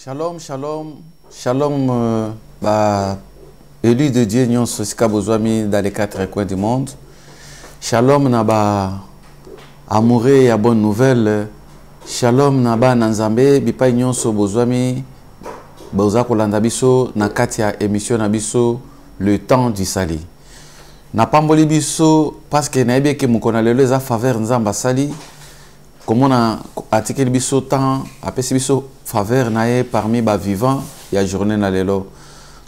Shalom, shalom, shalom, élu de Dieu, nous sommes dans les quatre coins du monde. Shalom, naba amoureux et bonne nouvelle. Shalom, naba nanzambe, bipa nyon so bozwami, boza kolanda biso na kati ya émission na biso le temps du sali. Na pamboli biso parce que na yebeke mukona lelo eza faveur nzamba sali. Comme on a article biso temps, apesi biso faveur nae parmi ba vivants, il y a journée na lelo.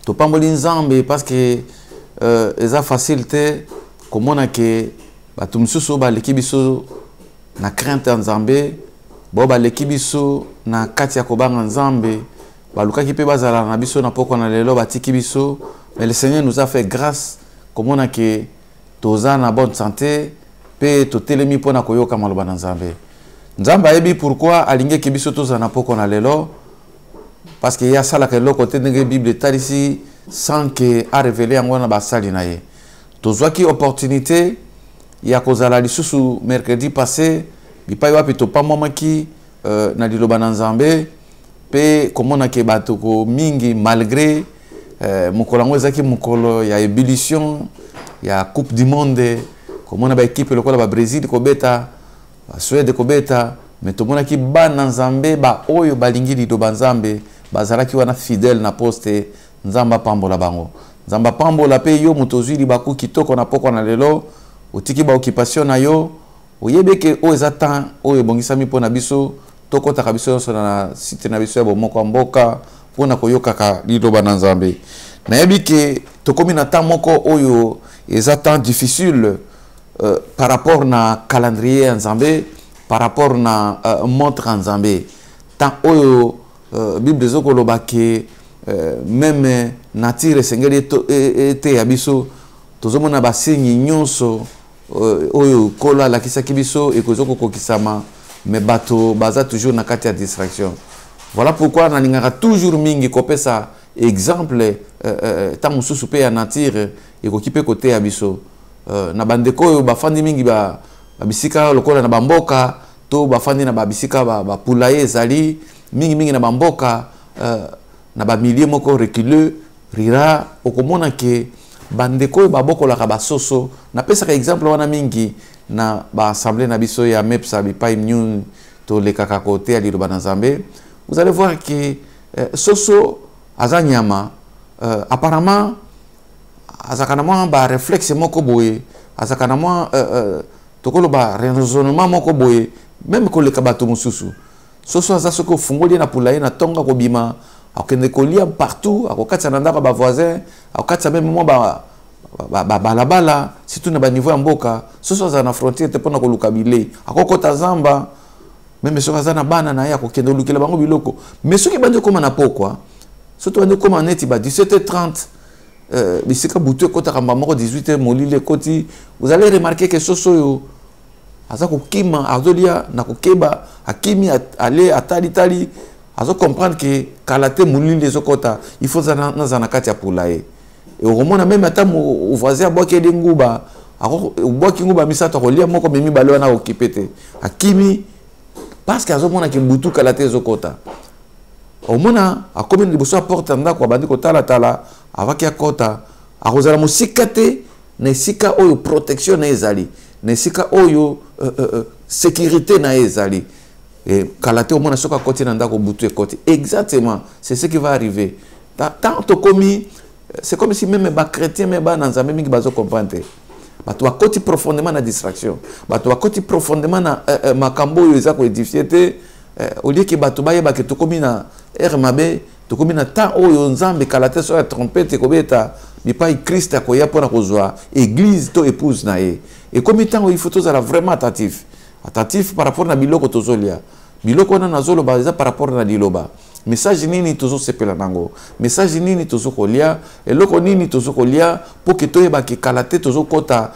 To pamboli nzambe parce que eza facilité comme on a que ba tumsusu ba leki biso na crainte nzambe, bo ba leki biso na kati ya kobanga nzambe, ba lukaki pe bazala na biso na poko na lelo ba tiki biso, mais le Seigneur nous a fait grâce comme on a que toza na bonne santé, pe to telemi pona koyoka maloba na nzambe. Nzamba ebi pourquoi alinge kibiso toza na poko na lelo parce que ya sala ke loko te ndenge Bible talisi sans que a révélé yango na basali na ye. Tozwaki opportunité ya kozala lisusu mercredi passé bipai wapi to pa momaki na liloba na nzambe pe komona ke bato ko mingi malgré mukolo ngo ezaki mukolo ya ébullition ya coupe du monde komona ba équipe lokola ba Brésil ko beta Suède kobeta mais tomona ki bana nzambe ba oyo balingi lidoba nzambe bazalaki wana fidèle na poste nzamba pambola bango nzamba pambola pe yo mutozwi libaku kitoko na poko na lelo otiki ba occupation na yo oyebeke o ezatan oyo bongisami pona biso tokota biso so na site na biso ya bomoko mboka pona koyoka lidoba na nzambe na yebike tokomi na temps moko oyo ezatan difficile par rapport na calendrier nzambe par rapport na montre nzambe tant oyo bible zokoloba ke même nature sengeli ete ya biso tozomona basinyi nyonso oyo kola la kisaki biso ekozoko kokisama mais bato baza toujours na kati ya distraction. Voilà pourquoi nalingaka toujours mingi kopesa exemple tant mususu pe ya nature ekokipe kote ya biso na bandeko oyo bafandi mingi ba bisika lokola na bamboka to bafandi na babisika ba poulailler ezali mingi na bamboka na ba milieu moko reculeux rira okomona ke bandeko oyo babokolaka basoso na pesaka exemple wana mingi na ba assemblée na biso ya MEPSA bipai mnyun to lekaka kote ya liloba na nzambe. Vous allez voir que soso azanyama apparemment azakana mwa ba réflexe moko boye azakana mwa tokolo ba raisonnement moko boye même ko leka bato mususu soso azasoko fungoli na poulailler na tonga ko bima akende ko lia partout akokatsa na ndaka ba voisin akokatsa même mwa ba balabala surtout na ba niveau ya mboka soso azana frontière te pona ko lukabile akokota zamba même soso azana bana na ya kokende lukela bango biloko mais soki bande koma na pokwa surtout bande koma neti ba 17h30 bisika butu kota kamba moko 18h molile koti vous allez remarquer que soso yo aza kokima azolia na kokeba akimi ale atali azo comprendre que kalate molile zokota il faut na kati ya poulailler et au moment même ata mo voisin boke de nguba ako boki nguba misato ko lia moko memi balo na okipete akimi parce que azomona ke butu kalate zokota au mona akomi liboso porte ndako bandi ko tala avaki akota akozala musikate na sika oyo protection na ezali na sika oyo sécurité na ezali et kalate au mona soka koti na ndako butu ekoti exactement c'est ce qui va arriver tant tokomi c'est comme si même ba chrétien même ba nzambe mingi bazo comprendre bato bakoti profondément na distraction bato bakoti profondément na makambo oyo eza ko édifier te au lieu que bato bayeba ke tokomi na mabe tokomi na temps oyo nzambe kalate so ya trompette kobeta bipai Christ akoya pona kozwa église to épouse na ye et comme temps il faut tozala vraiment attentif par rapport na biloko tozolia biloko na nazoloba eza par rapport na liloba message nini tozo sepela nango message nini tozo kolia eloko nini tozo kolia pour que toyeba ke kalate tozo kota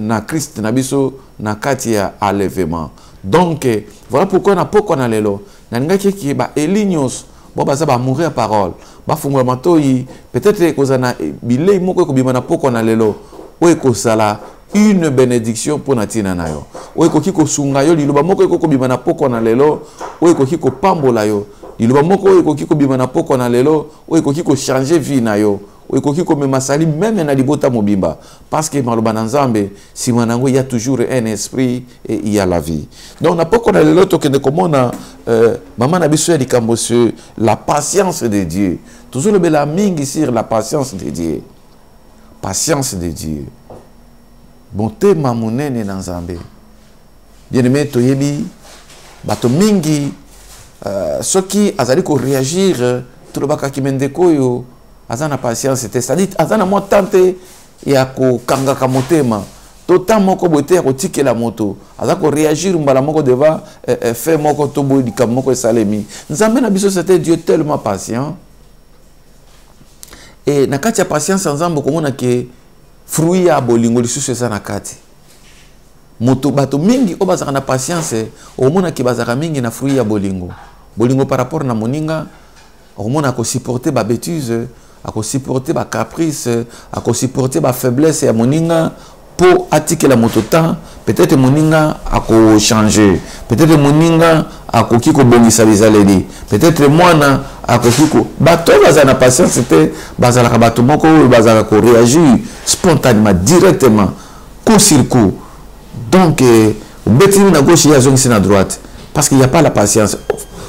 na Christ na biso na kati ya enlèvement. Donc voilà pourquoi na poko na lelo na ngaki ki ba elignos bon baza ba mourir parole ba fungwa matoyi peut-être kozana bilei moko ko bima na poko na lelo o ko sala une bénédiction pour natina nayo o ko kiko sunga yo liloba moko ko bima na poko na lelo o ko kiko pambola yo Il va moko ekoki ko bima na poko na lelo, o ekoki ko changer vie na yo. O ekoki ko mema sali même na libota mobimba parce que maloba na Nzambe si manango il y a toujours un esprit et il y a la vie. Donc na poko na lelo to kende komona maman na biso ya likambo sur la patience de Dieu. Toujours le bela mingi sur la patience de Dieu. Patience de Dieu. Bonté mamunene na Nzambe. Bien-aimé toyebi bato mingi ceux qui azali ko réagir tout le baka kimendeko yo azana patience c'est-à-dire azana mo tante ya ko kanga ka motema to tamoko bote ya ko tikela moto azako réagir mbala moko devant fait moko to boyi kam moko salemi Nzambe na biso c'était Dieu tellement patient et na kati ya patience Nzambe komona ke fruit ya bolingo lisusu eza na kati moto bato mingi o bazaka na patience o mona ke bazaka mingi na fruit ya bolingo par rapport na moninga o mona ko supporter ba bêtise a supporter ba caprice a supporter ba faiblesse ya moninga pour attiquer la moto temps peut-être moninga a ko changer peut-être moninga a ko kiko bongisa bizaleli peut-être mwana a ko kiko bato bazana na patience c'était bazala ka bato moko bazala ko réagir spontanément directement coup sur coup. Donc, bêtise na gauche et à droite. Parce qu'il n'y a pas la patience.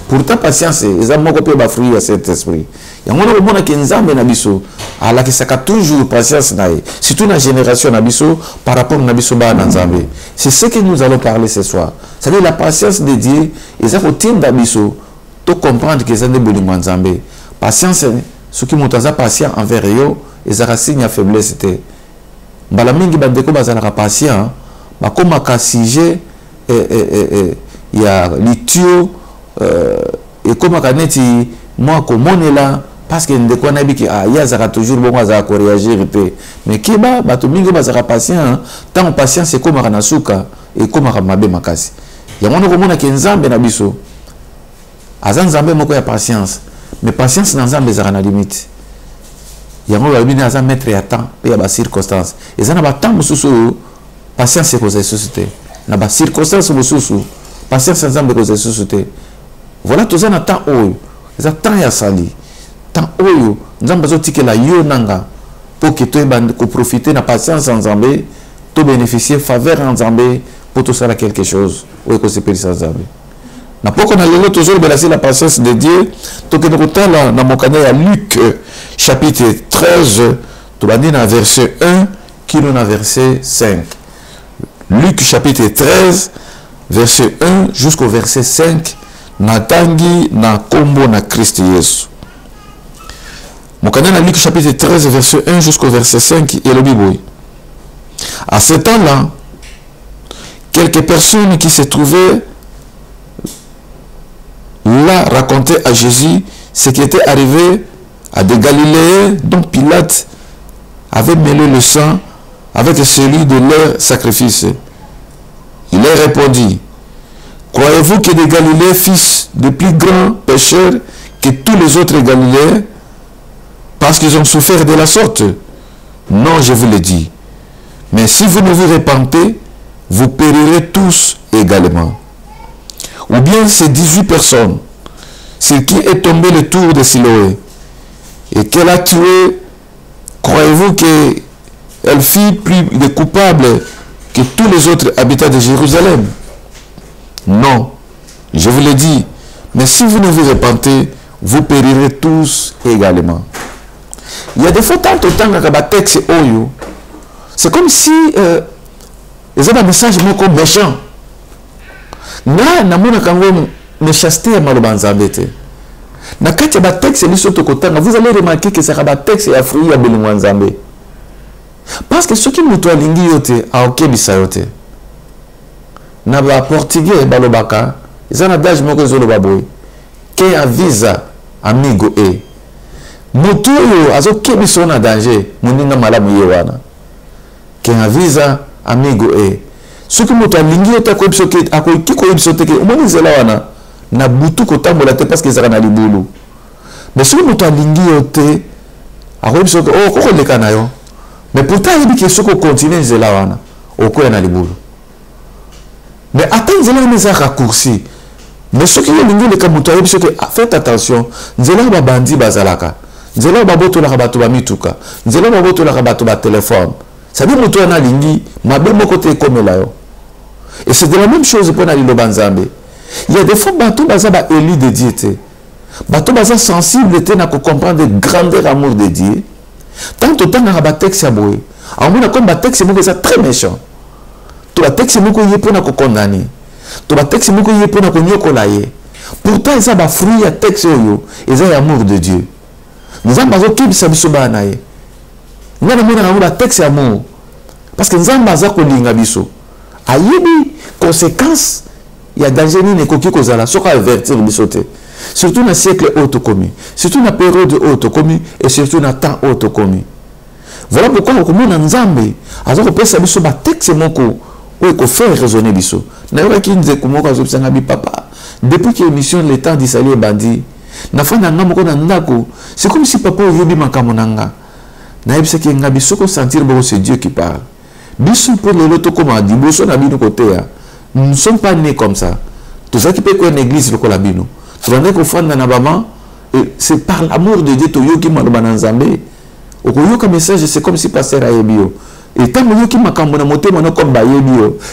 Pourtant, patience, ils ont beaucoup de fruits à cet esprit. Il y a un moment qui est en Nabiso, à la qui s'est toujours patience, surtout la génération Nabiso par rapport à Nabiso Nzambe. C'est ce que nous allons parler ce soir. C'est-à-dire la patience de Dieu, ils ont été Nabiso, pour comprendre qu'ils ont des boulings Nzambe. Patience, ceux qui m'ont patient envers eux, ils ont un signe à faiblesse. Balamingi bandeko bazalaka patient. Comme un sujet, il y a l'itio, et comme un neti, moi, comme on est là, parce que nous avons dit qu'il y a toujours bon à réagir. Mais qui va, tout le monde va patient, tant patient, c'est comme un nasuka et comme un mabe makasi. Il y a un moment qui est Nzambe na biso. Azan Nzambe moko ya patience, mais patience na Nzambe za na limite. Il y a un moment qui est mettre à temps, et il y a des circonstances. Et ça n'a pas tant de patience c'est cause société na ba circonstances mususu patience Nzambe cause société voilà tout ça na temps oyo ça temps ya sali temps oyo Nzambe zotikela yo nanga pour que tu bande ko profiter na patience Nzambe to bénéficier faveur Nzambe pour tout ça quelque chose ou que c'est pour Nzambe na poko na lelo toujours belasser la patience de Dieu to que nous tala na mokana ya Luc chapitre 13 to bandi na verset 1 qui nous na verset 5. Luc chapitre 13, verset 1 jusqu'au verset 5, Natangi na kombo na Christ Yesu. Mokana Luc chapitre 13, verset 1 jusqu'au verset 5, et le Bible. À ce temps-là, quelques personnes qui se trouvaient là racontaient à Jésus ce qui était arrivé à des Galiléens dont Pilate avait mêlé le sang avec celui de leur sacrifice. Il leur répondit, croyez-vous que des Galiléens fissent de plus grands pécheurs que tous les autres Galiléens parce qu'ils ont souffert de la sorte? Non, je vous le dis. Mais si vous ne vous repentez, vous périrez tous également. Ou bien ces 18 personnes, sur qui est tombé le tour de Siloé, et qu'elle a tué, croyez-vous que elle fit plus de coupables que tous les autres habitants de Jérusalem? Non, je vous le dis. Mais si vous ne vous repentez, vous périrez tous également. Il y a des fois tant de temps que texte oyo, c'est comme si ils ont un message beaucoup méchant. Na namona kango méchanceté maloba Nzambe te. Na kati ba texte ni soto kotanga, vous allez remarquer que c'est un texte ya fruit ya bolingo Nzambe. Parce que ceux qui nous toient lingi yote a ok bisayote. Na ba portugais balobaka, ils ont un adage moko zolo baboy. Que avisa amigo e. Mutu yo azo kebiso na danger, muninga malamu ye wana. Que avisa amigo e. Ceux qui nous toient lingi yote ko biso ke akoki ko biso te ke omoni zela wana na butu kotambola te parce que ezaka na libulu. Mais ceux qui nous toient lingi yote akoki biso ke oh koko leka na yo. Mais pourtant, il dit que ce qu'on continue, c'est là, au coin de l'Iboulou. Mais attends, il y a des raccourcis. Mais ce qui est le les kamuto c'est que faites attention, nzela ba bandi bazalaka. Nzela ba boto la bato ba mituka. Nzela ba boto la bato ba téléphone. Ça dit muto na lingi, mabe moko te comme là yo. Et c'est de la même chose pour na lilo banzambe. Il y a des fois bato baza ba élu de Dieu te. Bato baza sensible te na ko comprendre le grandeur amour de Dieu. Tant autant na ba texte ya boye. En mona comme ba texte moko ça très méchant. To ba texte moko yé pour na ko condamner. To ba texte moko yé pour na ko nyokola ye. Pourtant ça ba fruit ya texte yo, et ça amour de Dieu. Nous avons besoin de tout biso ba na ye. Nga na mona na ba texte amour. Parce que nous avons besoin ko linga biso. Ayebi conséquence il y a danger ni ko ki ko zala soka avertir biso te. Surtout dans le siècle haut commis, surtout dans la période haute commis et surtout dans le temps haute commis. Voilà pourquoi on commence en Zambie. Alors on peut savoir que le texte est mon coup. Oui, qu'on fait raisonner biso. N'ayons qui nous dit que papa. Depuis que l'émission le temps d'Israël est bandit, na fa na ngamo na ndako. C'est comme si papa yobi makamonanga. Na yebisa ki ngabi soko sentir bon c'est Dieu qui parle. Biso pour le loto comme dit boso na bino côté. Nous ne sommes pas nés comme ça. Tout ça qui peut quoi une église le kolabino. C'est par l'amour de Dieu que tu as message, c'est comme si pasteur a bio. Et tant que tu as comme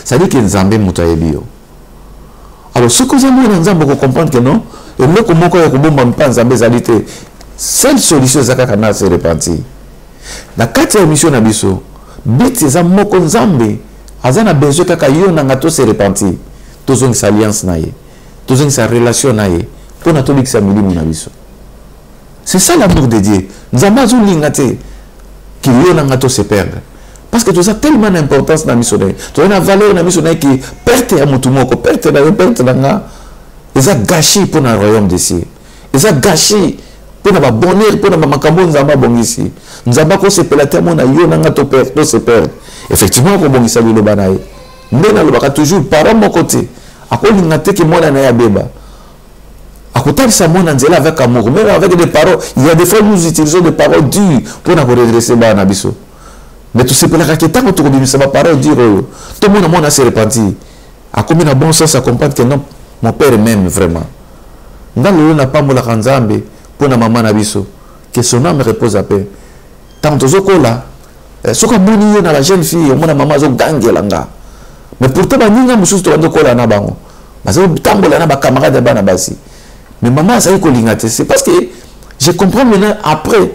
ça dit que Nzambe muta bio. Alors ce que vous avez Nzambe pour comprendre que non, et nous comment on Nzambe zalité, seule solution c'est que se repentir. La quatrième mission na biso, bit za moko Nzambe, azana besoin kaka yo na ngato se repentir. Tozong sa alliance na ye, tozong sa relation na ye. C'est ça l'amour de Dieu. Nous avons besoin de qu'il y ait un se perdre. Parce que tout ça a tellement d'importance dans la mission. Tu as une valeur dans la mission qui perte à Moutoumoko, perte dans la et ça gâché pour le royaume d'ici. Et ça gâché pour le bonheur, pour le macambo, nous avons bon ici. Nous avons pas se perdre tellement na yo na to se perdre. Effectivement, comme bon ici le banaï. Mais na le toujours par mon côté. À quoi il n'a que moi na ya beba. À côté de ça, avec amour, même avec des paroles, il y a des fois nous utilisons des paroles dures pour nous redresser Banabiso. Mais tout ce que la tant que tu ça va parole dire tout le monde a se repenti. À combien de bon sens à comprendre que non, mon père m'aime vraiment. Dans le n'a pas moula kanzambe pour na maman Nabiso, que son âme repose à paix. Tant que zoko là, ce que mon na la jeune fille, mon maman zo gangue langa. Mais pourtant baninga mususu to ando kola na bango. Bazo tambola na ba camarade de Banabasi. Mais maman, ça y est, c'est parce que je comprends maintenant après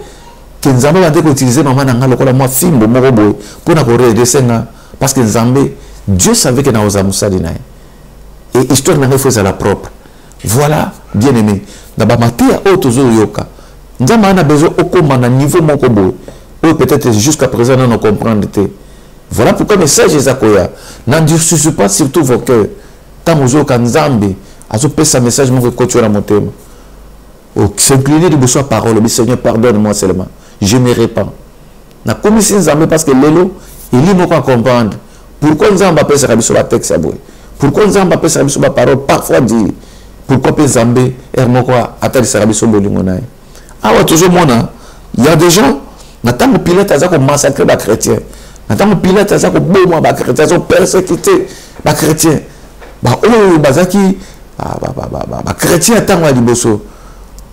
que Nzambe va utiliser maman dans le moi film de Morobo pour nous redresser parce que Nzambe, Dieu savait que nous avons ça et histoire n'a fait à la propre. Voilà, bien aimé. Dans la matière haute aux yoka, Nzambe a besoin au combat à niveau Mokobo ou peut-être jusqu'à présent nous comprendre. Voilà pourquoi le message est Zakoya. N'endurcissez pas surtout vos cœurs. Tant aux yoka Nzambe. Azo pèse un message mon coach à mon thème. S'incliner de besoin parole, mais Seigneur pardonne-moi seulement. Je me répands. Na commission Nzambe parce que lelo il est à comprendre. Pourquoi Nzambe appelle ça sur la texte à boy. Pourquoi Nzambe appelle ça sur la parole parfois dit. Pourquoi Nzambe hermoko atali ça sur bolingonaï. Ah ouais toujours mona. Il y a des gens n'attend le pilote à ça qu'on massacre les chrétiens. N'attend le pilote à ça qu'on bombe les chrétiens, sont persécutés les chrétiens. Bah oh bazaki chrétien attend à liboso.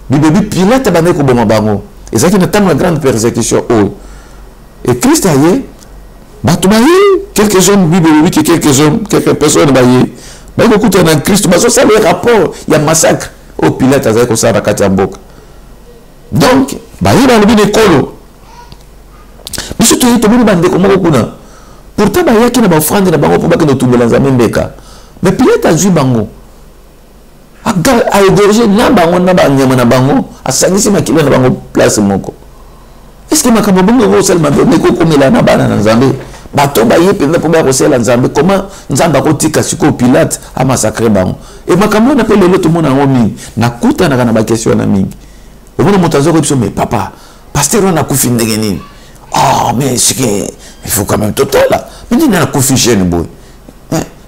Bibi Pilate a banné comme bango. Et ça qui n'a pas une grande persécution. Et Christ a dit, quelques hommes, quelques personnes baillé. Mais écoutez, dans Christ, ça le rapport, il y a massacre au Pilate avec au Sarakati Amboka. Donc, il y a le colo. Mais surtout, il y a tout le monde comme beaucoup. Pourtant, il y a qui n'a pas offrande de bango pour que nous tombions dans un même béca. Mais Pilate a joué bango. A hébergé na bango na banyama na bango asangisi makilo na bango place moko. Est-ce que makambo bongo seulement donné ko komela na bana na Nzambe bato ba yepe na pomba ko sela Nzambe comment Nzambe ko tika siko Pilate a massacré bango et makambo na pele loto mona ngomi na kuta na kana ba question na mingi omona motazo ko biso mais papa pasteur on a kufi ndenge nini ah mais c'est que il faut quand même total là mais ni na kufi jeune boy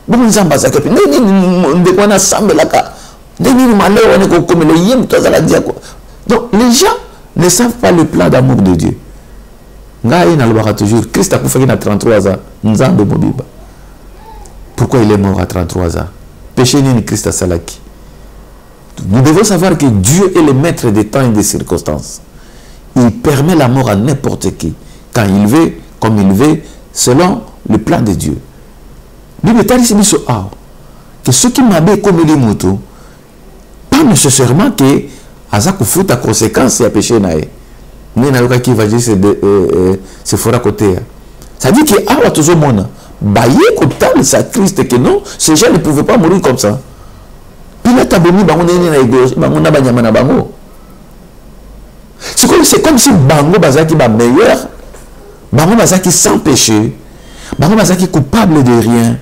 bon Nzambe ça que ni ndeko na sambela ka. Donc les gens ne savent pas le plan d'amour de Dieu. Toujours Christ a fait à 33 ans. Pourquoi il est mort à 33 ans? Péché ni Christ a salaki. Nous devons savoir que Dieu est le maître des temps et des circonstances. Il permet la mort à n'importe qui, quand il veut, comme il veut, selon le plan de Dieu. Bible tarisi biso awa que ceux qui m'abaient comme les motos, pas nécessairement que aza kufuta conséquence ya péché nae. Ni na yoka qui va dire se fera côté. Ça dit que awa toujours mona baye kotal ça triste que non, ces gens ne pouvaient pas mourir comme ça. Puis là tabomi bango nene na ego, bango na banyama na bango. C'est comme si bango bazaki ba meilleur, bango bazaki sans péché, bango bazaki coupable de rien.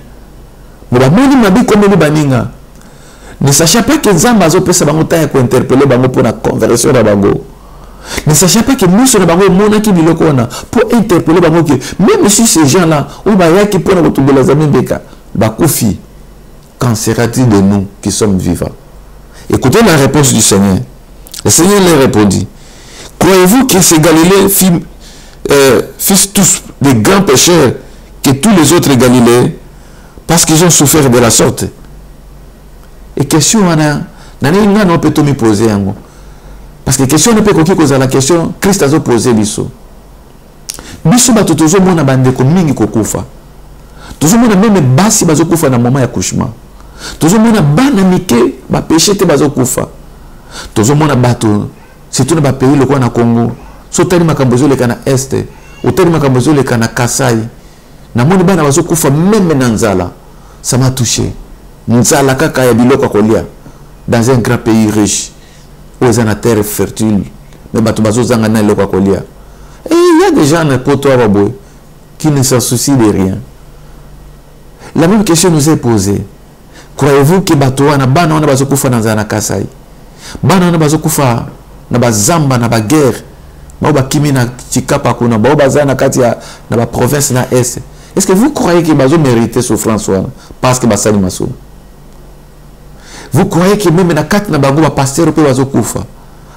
Ne sachez pas que Nzamba a pesa bango ta ko interpeller bango pour la conversion de bango. Ne sachez pas que nous sommes bango mona ki biloko na pour interpeller bango que même si ces gens là ou ba ya ki pour na kotumba les amis beka ba kofi, qu'en sera-t-il de nous qui sommes vivants? Écoutez la réponse du Seigneur. Le Seigneur leur répondit: croyez-vous que ces Galiléens fissent tous des grands pécheurs que tous les autres Galiléens, parce qu'ils ont souffert de la sorte? Et question, on peut tout me poser. Parce que question ne peut pas causer la question, Christ a posé biso. Biso ba toujours mona bande ko mingi ko kufa. Toujours mona même basi bazo kufa na moment ya couchement. Toujours mona bana mike ba péché te bazo kufa. Toujours mona bato, surtout na ba pays le na Congo. So tali makambozo le kana este, o tali makambozo le kana Kasai. Na moni bana bazo kufa même na nzala. Ça m'a touché. Nzala kaka ya biloko kolia dans un grand pays riche où ils ont une terre fertile mais bato bazo zanga na biloko kolia. Et il y a des gens pour toi qui ne s'en soucient de rien. La même question nous est posée. Croyez-vous que bato wana bana wana bazo kufa dans un Kasai? Bana wana bazo kufa na bazamba na ba guerre. Ba kimi na chikapa kuna ba bazana kati ya na ba province na est. Est-ce que vous croyez que bazo mériter souffrance parce que basali maso? Vous croyez que même na kati na bango ba pasteur pe bazo kufa?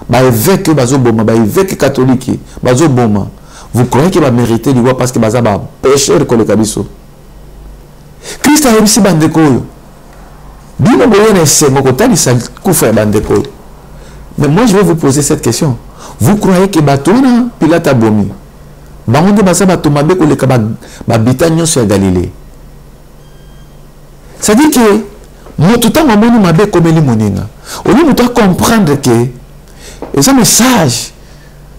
Ba évêque bazo boma, ba évêque catholique bazo boma. Vous croyez que ba mériter du parce que baza ba pécheur ko le kabiso? Christ a réussi bandeko yo. Bino boyene se moko tali sa kufa bandeko. Mais moi je vais vous poser cette question. Vous croyez que batona Pilate a bomi? Bangonde basa batomabe ko le kaba babita nyonso ya Galilée. Ça dit que motuta mamoni mabe komeli moninga. On doit comprendre que et un message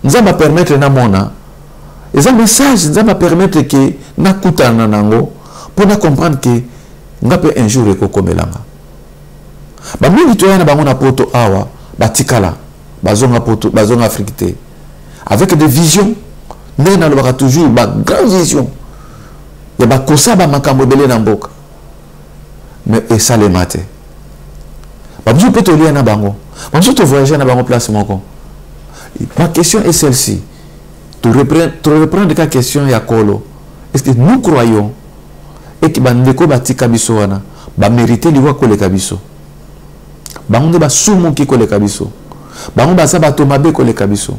nous va permettre na mona. Et un message nous va permettre que na kutana nango pour na comprendre que ngape un jour eko komelanga. Ba mingi to yana bango na poto awa batikala bazonga poto bazonga afrikité avec des visions. Nous avons toujours une grande vision. Il y a des choses qui sont beaucoup. Mais ça les mate. Je peux te lire dans bango. Je peux voyager dans bango place. Ma question est celle-ci. Tu reprends la question ya kolo. Est-ce que nous croyons et que bandeko batika biso wana ba mériter liwa ko le kabiso? Bango ba sumo ki ko le kabiso. Bango ba sa ba tomabe ko le kabiso.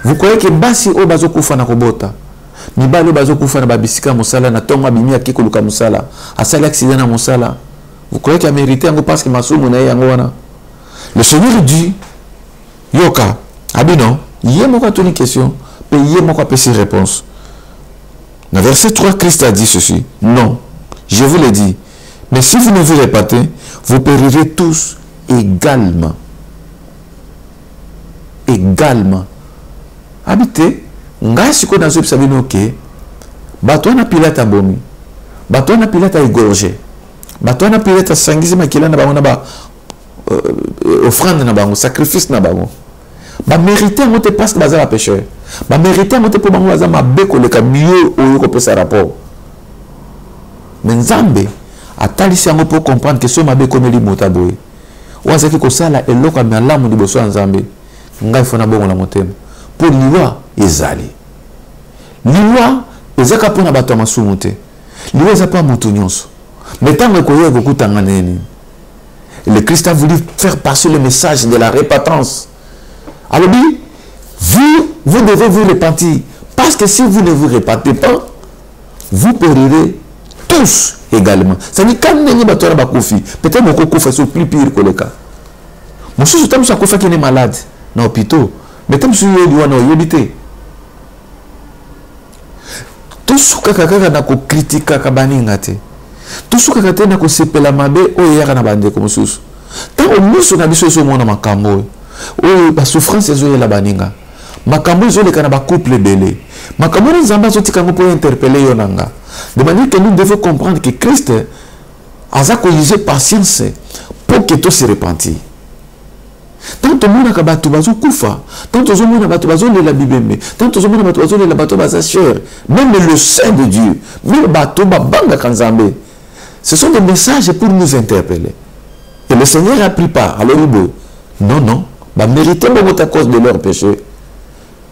Vous croyez que basi o bazo kufa na kobota ni balo bazo kufa na babisika musala na tonga bimia kiko luka musala asali accident na musala? Vous croyez qu'il a mérité ngo parce que masumu na yango wana? Le Seigneur dit yoka abino yemo ka toni question pe yemo ka pesi réponse. Dans verset 3 Christ a dit ceci: non, je vous le dis, mais si vous ne vous répétez, vous périrez tous également. Également. Habité, ngasi ko dans ce sabino ke bato na Pilate abomi, bato na Pilate a égorgé, bato na Pilate a sangisi makila na bango na ba offrande na bango, sacrifice na bango. Ba mériter moté parce que baza ba pécheur. Ba mériter moté pour bango baza mabe ko le ka mieux au ko pesa rapport. Mais Nzambe atalisi yango pour comprendre que ce mabe komeli mota boye. Waza ki ko sala eloko na lamu liboso Nzambe. Ngai fona bongo na motema. Pour loi ezali. Loi ezaka pona bato masumu te. Loi eza pas mutu nyonso. Mais tant que koye ko kutanga neni. Le Christ a voulu faire passer le message de la repentance. Alors dit, vous devez vous repentir. Parce que si vous ne vous repentez pas, vous périrez tous également. Ça dit quand neni bato na bakufi, peut-être moko kufa c'est plus pire que le cas. Monsieur, je t'aime sur qui est malade dans l'hôpital. Mais t'aimes sur le yobité. Tout ce que quelqu'un a critiqué à Kabaningate. Tout ce que quelqu'un a sepelé mabe o yaka na bande comme sous. Tant au muso na biso so mona makambo. O ba souffrance ezo la baninga. Makambo zo le kana ba couple belé. Makambo nzamba zo tikango pour interpeller yonanga. De manière que nous devons comprendre que Christ a corrigé patience pour que tout se repentir. Tant que monde a battu bazo kufa, tant que monde a battu bazo la Bible, tant que monde a battu bazo la bateau baza cher, même le Saint de Dieu, même bateau banga kanzambe. Ce sont des messages pour nous interpeller. Et le Seigneur a pris part. Alors non, non, bah mériter à cause de leur péché.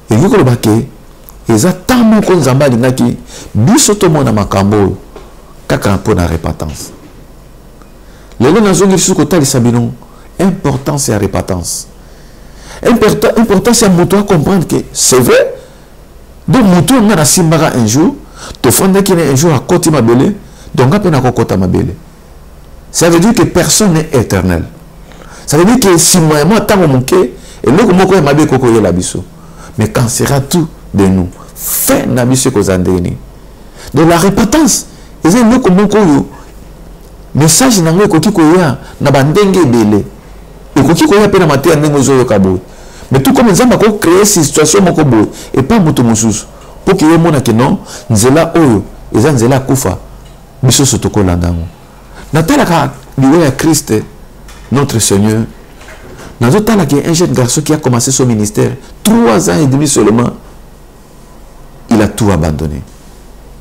Et vous voyez ils attendent qu'on zamba linaki, bisoto mona makambo, kaka pour la repentance. Les gens n'ont pas dit que sabino. Important c'est la repentance. Important c'est à moto comprendre que c'est vrai. Donc moto on a simbara un jour, te fonde qui un jour à côté ma belle, donc à peine à côté ma belle. Ça veut dire que personne n'est éternel. Ça veut dire que si moi tant mon manqué et le comment quoi ma belle koko la biso. Mais quand sera tout de nous fait na biso ko zandeni. De la repentance, et c'est le comment quoi message na ngwe koki ko ya na bandenge belle. Et koki ko ya pe na maté ndenge zo yo kabo. Mais tout comme nzamba ko créer cette situation moko bo et pas moto mususu pour que yo mona que non nzela oyo eza nzela kufa biso sotoko landango. Natala ka lié à Christ notre Seigneur. Natala qui est un jeune garçon qui a commencé son ministère 3 ans et demi seulement. Il a tout abandonné.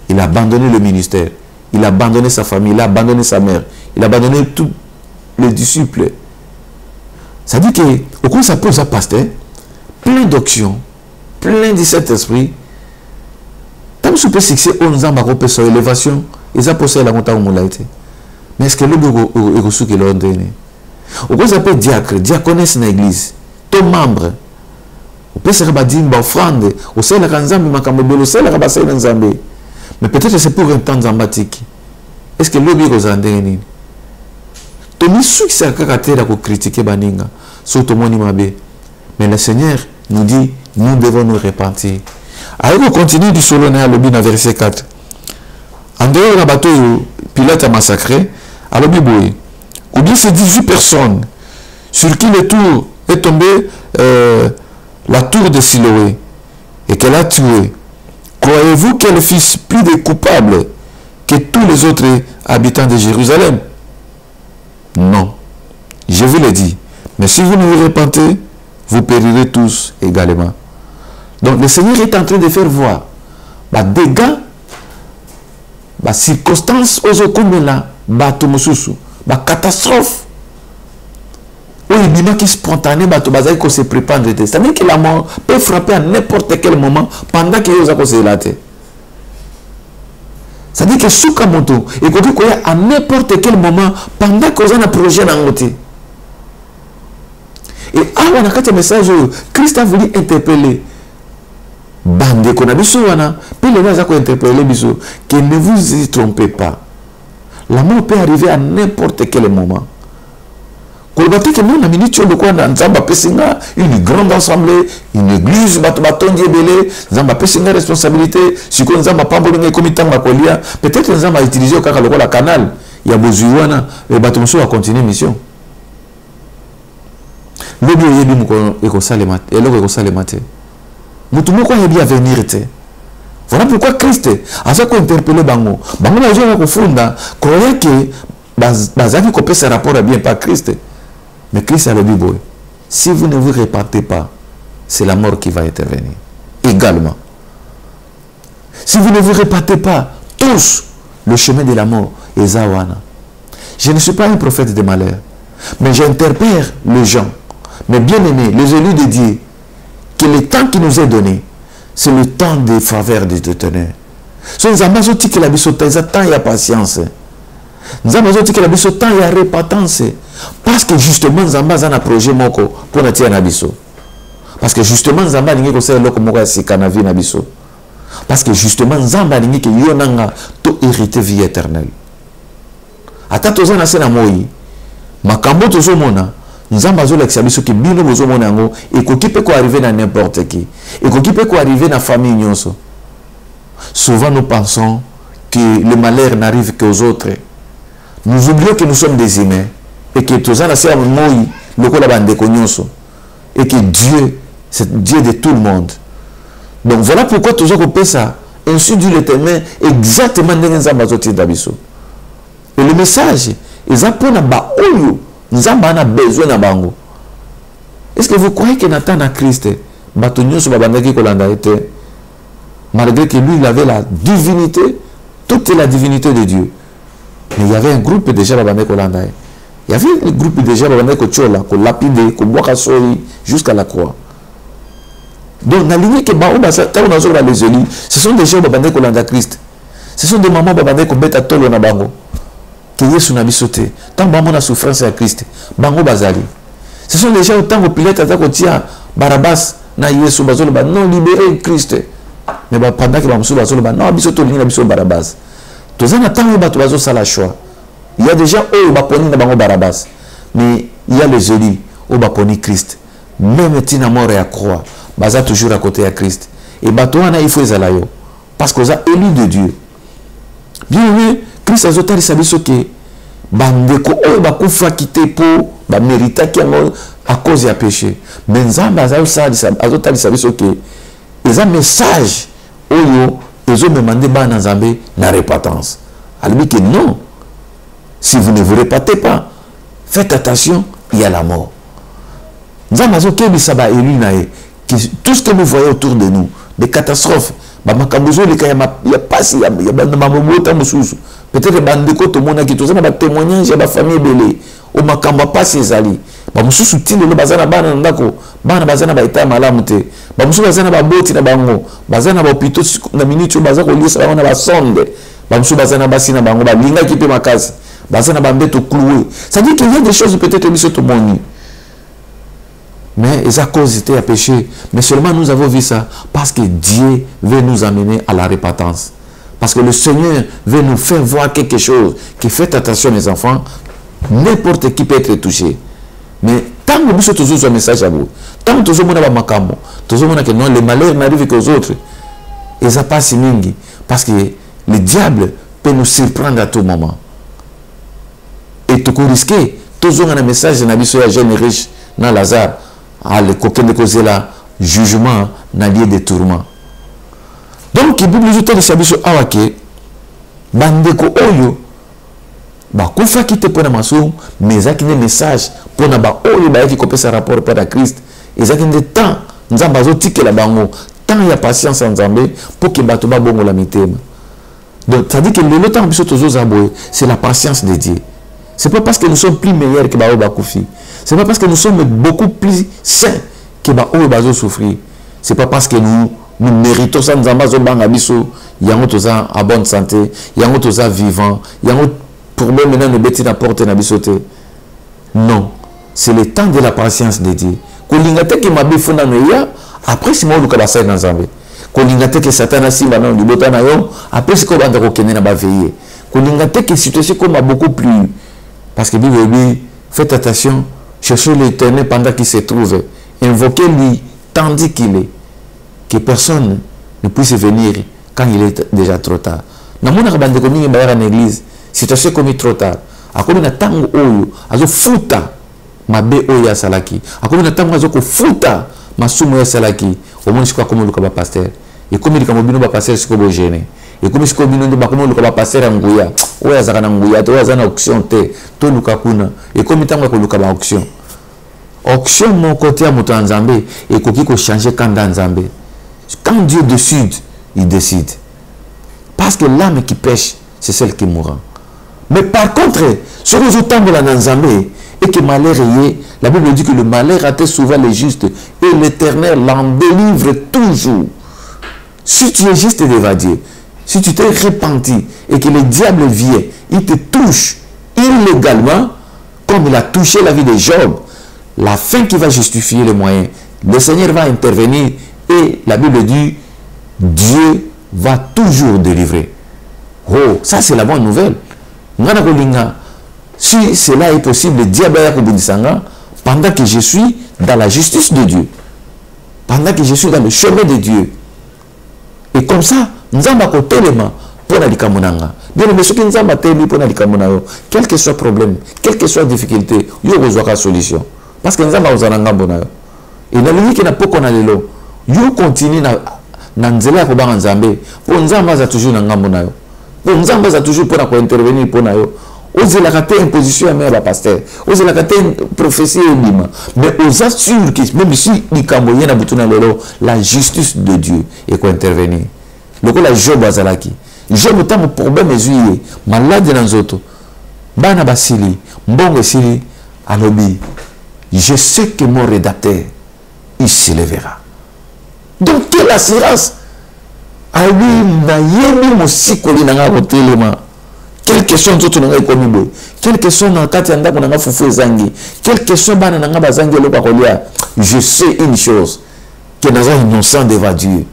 Il a abandonné le ministère. Il a abandonné sa famille. Il a abandonné sa mère. Il a abandonné tous les disciples. Ça dit que, au cours de sa pause à pasteur, plein d'actions, plein de cet esprit, tant que je peux fixer 11 ans, je peux faire élévation, ils ont posé la montagne au été. Mais est-ce que le bureau est reçu que l'on donne? Au cours de sa diacre, diaconesse dans l'église, ton membre, au peut se rabattre une offrande, au sein de la Kanzambi, au sein de la Kanzambi. Mais peut-être que c'est pour un temps zambatique. Est-ce que le bureau est en donné? Ton succès à caractère pour critiquer Baninga, surtout mon imabé. Mais le Seigneur nous dit, nous devons nous repentir. Alors on continue du solennel à l'objet verset 4. En dehors de bateau, Pilate a massacré, à l'objet, ou bien ces 18 personnes sur qui le tour est tombé, la tour de Siloé, et qu'elle a tué. Croyez-vous qu'elle fût plus de coupable que tous les autres habitants de Jérusalem? Non. Je vous l'ai dit. Mais si vous ne vous repentez, vous périrez tous également. Donc le Seigneur est en train de faire voir des dégâts, des circonstances aux là, des catastrophes. Où il qui spontané, il se prépare. C'est-à-dire que la mort peut frapper à n'importe quel moment pendant que vous avez la tête. C'est-à-dire que Sukamoto, et que à n'importe quel moment, pendant que vous avez un projet dans l'autre. Et on a un message, Christ a voulu interpeller. Bande qu'on a besoin, puis les gens ont interpellé, que ne vous y trompez pas. La mort peut arriver à n'importe quel moment. Une grande assemblée, une église, une responsabilité. Si on a pas peut-être qu'on va utiliser le canal. Il y a besoin de bâtiment à continuer mission. Le bio est comme ça le matin. Et l'autre est comme ça le matin. Nous tout le monde est bien venir. Voilà pourquoi Christ a fait interpeller Bango. Bango n'a jamais confondu. Croyez que Bazaki copie ce rapport à bien pas Christ. Mais Christ a le dit, si vous ne vous repentez pas, c'est la mort qui va intervenir. Également. Si vous ne vous repentez pas, tous, le chemin de la mort est Zawana. Je ne suis pas un prophète de malheur, mais j'interpelle les gens, mes bien-aimés, les élus de Dieu, que le temps qui nous est donné, c'est le temps des faveurs de Ténèbres. Ce n'est pas que la bisote, il y a patience. Nous avons dit que la biso temps il y a repentance parce que justement Zamba a un projet moko pour natia na biso. Parce que justement Zamba ningi ko sala loko moko ya sikana vie na biso. Parce que justement Zamba ningi ke yonanga to hériter vie éternelle. Ata tozana sena moyi makambo tozomona nous avons besoin de que bino bozo monango et qui peut arriver dans n'importe qui et qui peut arriver dans la famille nyonso. Souvent nous pensons que le malheur n'arrive qu'aux autres. Nous oublions que nous sommes des humains et que tous en c'est moi le ko la bande ko nyonso et que Dieu c'est Dieu de tout le monde. Donc voilà pourquoi toujours qu'on peut ça. Ainsi dit l'Éternel exactement dans les ambazotis d'abisso. Et le message ils apprennent à ba oyo nous avons besoin de bango. Est-ce que vous croyez que Nathan a Christ batonio sur babandaki kolanda était malgré que lui il avait la divinité, toute la divinité de Dieu. Mais il y avait un groupe déjà babandaki kolanda. Il y avait le groupe déjà babandaki kochola, ko lapide, ko boka soi jusqu'à la croix. Donc la ligne que bao basa ta on a les élis, ce sont des gens babandaki kolanda Christ. Ce sont des mamans babandaki ko beta tolo na bango. Que Yesu na bisoté tant bango na souffrance à Christ bango bazali ce sont les gens autant que Pilate a kotia Barabbas na Yesu bazolo ba non libérer Christ mais pendant que bamusu bazolo ba non bisoto linga biso Barabbas tozana tant ba bazo sala choix il y a déjà eux ba poni na bango Barabbas mais il y a les élus au ba poni Christ même tina mort et à croix baza toujours à côté à Christ et bato wana il faut ezalayo parce que ça élu de Dieu bien oui Christ azotali sabiso que bandeko oyo bakufa kite pour ba mérita ki à cause ya péché mais nzambe azotali sabiso que eza message oyo ezo demandé bana nzambe na repentance albi que non si vous ne vous répatez pas faites attention il y a la mort nzambe azokebisa ba élu na ye que tout ce que nous voyons autour de nous des catastrophes bamakambuzo le kaya ya pasi ya mamobota mususu peut-être bandeko to mona ki tozana ba témoignage ya ba famille belé o makamba pasi ezali ba mususu tinde le bazana bana ndako bana bazana ba eta malamu te ba mususu bazana ba boti na bango bazana ba hôpital na minute bazako lisa ba na ba sonde ba mususu bazana basi na bango ba linga ki pe makasi bazana ba mbeto cloué ça dit qu'il y a des choses peut-être biso to moni. Mais ils à cause de péché. Mais seulement nous avons vu ça parce que Dieu veut nous amener à la repentance. Parce que le Seigneur veut nous faire voir quelque chose. Qui fait attention mes enfants. N'importe qui peut être touché. Mais tant que nous avons un message à vous, tant que nous avons un makambo, que non, le malheur n'arrive qu'aux autres. Ils n'ont pas si mingi. Parce que le diable peut nous surprendre à tout moment. Et tout risquer. Tous ont un message de la jeune riche dans Lazare. Le coquin de causer là jugement dans lieu de tourment. Donc il Bible juste de sabiso awake bandeko oyo ba kufa kite pona maso mais zakine message pona ba oyo ba qui kopesa rapport pour à Christ et zakine temps nzamba zo tikela bango tant il y a patience en nzambe pour que bato ba bongo la mitema. Donc ça dit que le temps biso tozo zaboye c'est la patience de Dieu. C'est pas parce que nous sommes plus meilleurs que ba kufi. C'est pas parce que nous sommes beaucoup plus sains que nous allons souffrir. C'est pas parce que nous méritons ça, nous avons en bonne santé, nous avons vivant, nous avons problème maintenant de bêter la porte na bisote. Non, c'est le temps de la patience de Dieu. Kolingate que ma bifona noya, après si moi le kabasa dans Zambé. Kolingate que Satan a si maintenant du botana yo, après c'est qu'on va de na ba veiller. Kolingate que situation comme beaucoup plus parce que Bible dit faites attention. Cherchez l'Éternel pendant qu'il se trouve. Invoquez-lui tandis qu'il est. Que personne ne puisse venir quand il est déjà trop tard. Dans mon arabande comme il en église, situation comme trop tard. A comme na tango oyo, azo futa mabe oya salaki. A comme na tango azo ko futa masumo ya salaki. Au moins je crois comme le kaba pasteur. Et comme il kamobino ba pasteur siko bo gêner. Et comme je connais le bakomo le pasteur nguya oya zakana nguya to azana auction te to lukakuna et comme tango ko lukaba auction mon côté à moto nzambe et koki ko changer quand dans nzambe quand Dieu décide il décide parce que l'âme qui pêche c'est celle qui mourra. Mais par contre ce que je tombe là dans nzambe et que malheur est la Bible dit que le malheur attend souvent les justes et l'Éternel l'en délivre toujours. Si tu es juste devant Dieu, si tu t'es repenti et que le diable vient, il te touche illégalement, comme il a touché la vie de Job, la fin qui va justifier les moyens, le Seigneur va intervenir et la Bible dit, Dieu va toujours délivrer. Oh, ça c'est la bonne nouvelle. Si cela est possible, le diable a pendant que je suis dans la justice de Dieu, pendant que je suis dans le chemin de Dieu. Et comme ça, nous avons côté l'élément pour la likamunanga. Bien, mais ce qui nous avons téléma pour la likamunanga, quel que soit le problème, quelle que soit la difficulté, il y a une solution. Parce que nous avons besoin d'un bon. Et dans le livre qui n'a pas qu'on a l'élo, il continue na nzela ko ba nzambe pour nzamba za toujours na ngambo nayo pour nzamba za toujours pour intervenir pour nayo ozela ka te imposition ya ba pasteur ozela ka te prophétie ebima mais aux assure que même si likambo yena butuna lelo la justice de Dieu et ko intervenir lokola Job azalaki Job tamo problème ezuye malade na nzoto bana basili mbongo esili alobi je sais que mon rédacteur il se lèvera. Donc, quelle assurance? Ah oui, na yemi mosikoli nanga kotelema. Quelle question tout nanga ikomibo. Quelle question na kati anda ko nanga fufu ezangi. Quelle question bana nanga bazangi lo bakolia. Je sais une chose, que nous sommes innocents devant Dieu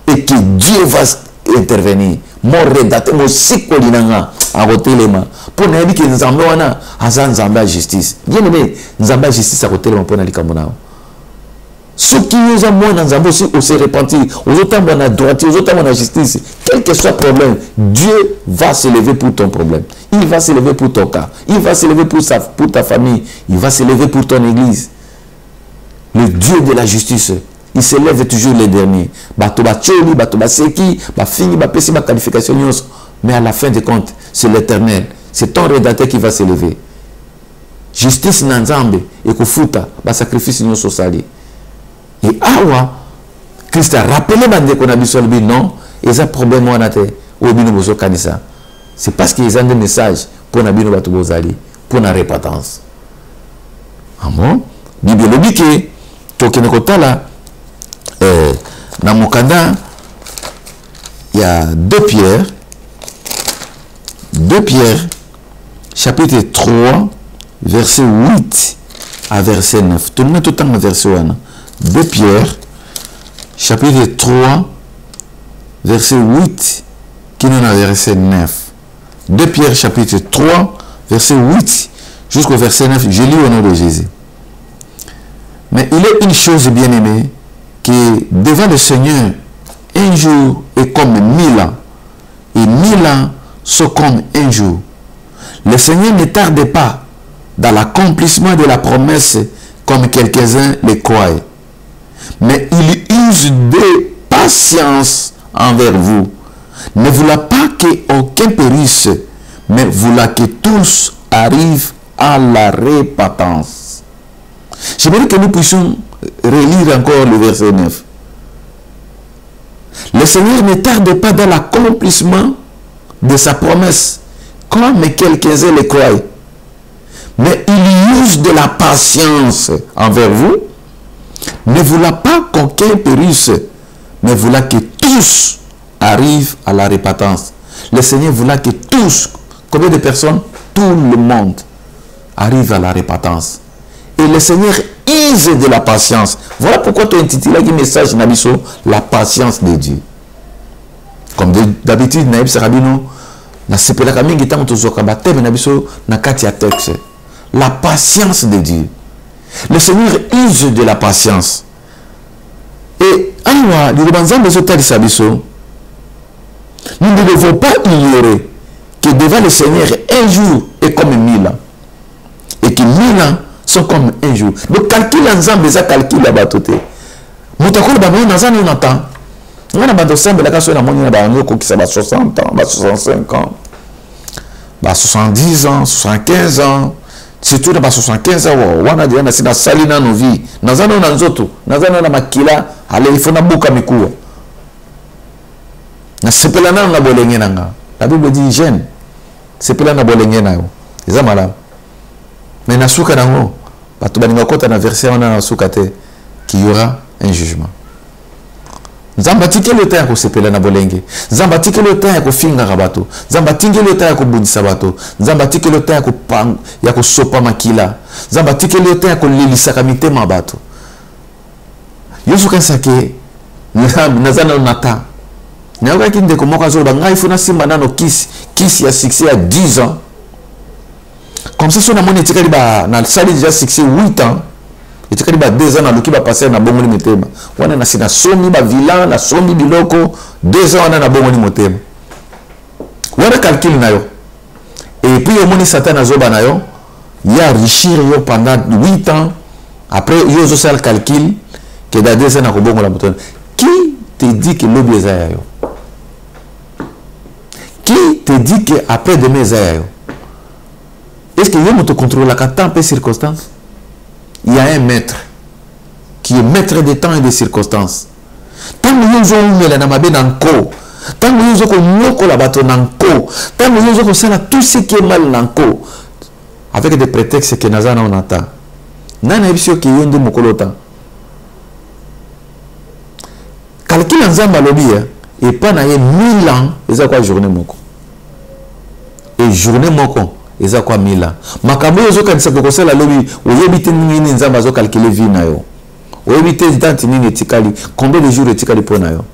et que Dieu va intervenir. Mon rédacteur mosikoli nanga a kotelema. Pour na yebi que nzambe wana azan nzambe justice. Bien aimé, nzambe justice a kotelema pour na likambo nao. Ceux qui nous ont moins dans aussi, on s'est repenti, aux autres on a droite, aux autres on a justice. Quel que soit le problème, Dieu va se lever pour ton problème. Il va se lever pour ton cas. Il va se lever pour ta famille. Il va se lever pour ton église. Le Dieu de la justice, il se lève toujours les derniers. Mais à la fin des comptes, c'est l'Éternel. C'est ton rédacteur qui va se lever. Justice nanzambe et kofuta, sacrifice nous sali. Et awa, Christ a rappelé bande qu'on a bisolbi non, et ça problème on a été au bino bozo kanisa. C'est parce qu'ils ont des messages pour nabino batu bozali, pour la repentance. Ah bon? Bible le dit que tokene kotala dans Mokanda il y a 2 Pierre chapitre 3 verset 8 à verset 9. Tout le monde tout le temps verset 1. 2 Pierre, chapitre 3, verset 8, qui nous a verset 9. 2 Pierre, chapitre 3, verset 8, jusqu'au verset 9. Je lis au nom de Jésus. Mais il est une chose bien aimée, que devant le Seigneur, un jour est comme 1000 ans, et 1000 ans sont comme un jour. Le Seigneur ne tarde pas dans l'accomplissement de la promesse, comme quelques-uns le croient. Mais il use de patience envers vous. Ne voulant pas qu'aucun périsse, mais voulant que tous arrivent à la repentance. J'aimerais que nous puissions relire encore le verset 9. Le Seigneur ne tarde pas dans l'accomplissement de sa promesse, comme quelques-uns le croient. Mais il use de la patience envers vous, ne voulant pas qu'aucun périsse, mais voulant que tous arrivent à la repentance. Le Seigneur voulant que tous, combien de personnes? Tout le monde arrive à la repentance. Et le Seigneur use de la patience. Voilà pourquoi tu as intitulé le message Nabiso, la patience de Dieu. Comme d'habitude, Naïb Sarabino, na sepela kamingi tango tozoka bateme Nabiso na kati ya texte. La patience de Dieu. Le Seigneur use de la patience. Et awa, nous ne devons pas ignorer que devant le Seigneur, un jour est comme 1000 ans. Et que 1000 ans sont comme un jour. Donc, calcul ensemble, ça calcule la batote. Moutakol, on attend. On a besoin de ça, mais la casse, on a besoin de 60 ans, 65 ans, 70 ans, 75 ans. Surtout dans 75 ans, on a dit que c'est salina nos vies. Nous avons un autre, nous avons un makila, allez, il faut na buka mikuwa. Na sepelana na bolenge nanga. La Bible dit jeune. Sepelana bolenge na yo. Ezamala. Mais na suka nango, batu baninga kota na verset on a suka te qu'il y aura un jugement. Zambatike le temps ko sepela na bolenge. Zambatike le temps ko finga rabato. Zambatike le temps ko bundisa bato. Zambatike le temps ko pang ya ko sopa makila. Zambatike le temps ko lilisa kamite mabato. Yesu kansake nazana nata. Nayoka kinde ko moka zo bangai funa simba nano kisi ya succès à 10 ans. Comme ça son amone tikali ba na sali déjà succès 8 ans. Et tu as 2 ans à l'ouki va passer na bongo ni motema. On a na sombi ba villa, na sombi biloko, 2 ans on a na bongo ni motema. On a calcul na yo. Et puis au moni Satan azoba na yo, il y a enrichir yo pendant 8 ans. Après yo zo le calcul que dans 2 ans na bongo la motema. Qui te dit que l'objet est yo? Qui te dit que après demain est yo? Est-ce que yo te contrôle la temps et circonstances? Il y a un maître qui est maître des temps et des circonstances. Tant que nous avons mis la namabe dans le corps, tant que nous avons la bateau dans le corps, tant que nous avons tout ce qui est mal dans le corps, avec des prétextes que nous avons entend. Nous avons vu que nous avons fait temps. Calcul en Zamba lobby, et pas dans 1000 ans, ils ont quoi journée moko. Et journée moko. Et ça quoi 1000 ans. Makambo yozo kanisa kokosela la lobby, oyebite nini nzamba zo calculer vie na yo. Oyebite date nini etikali, combien de jours etikali pona yo.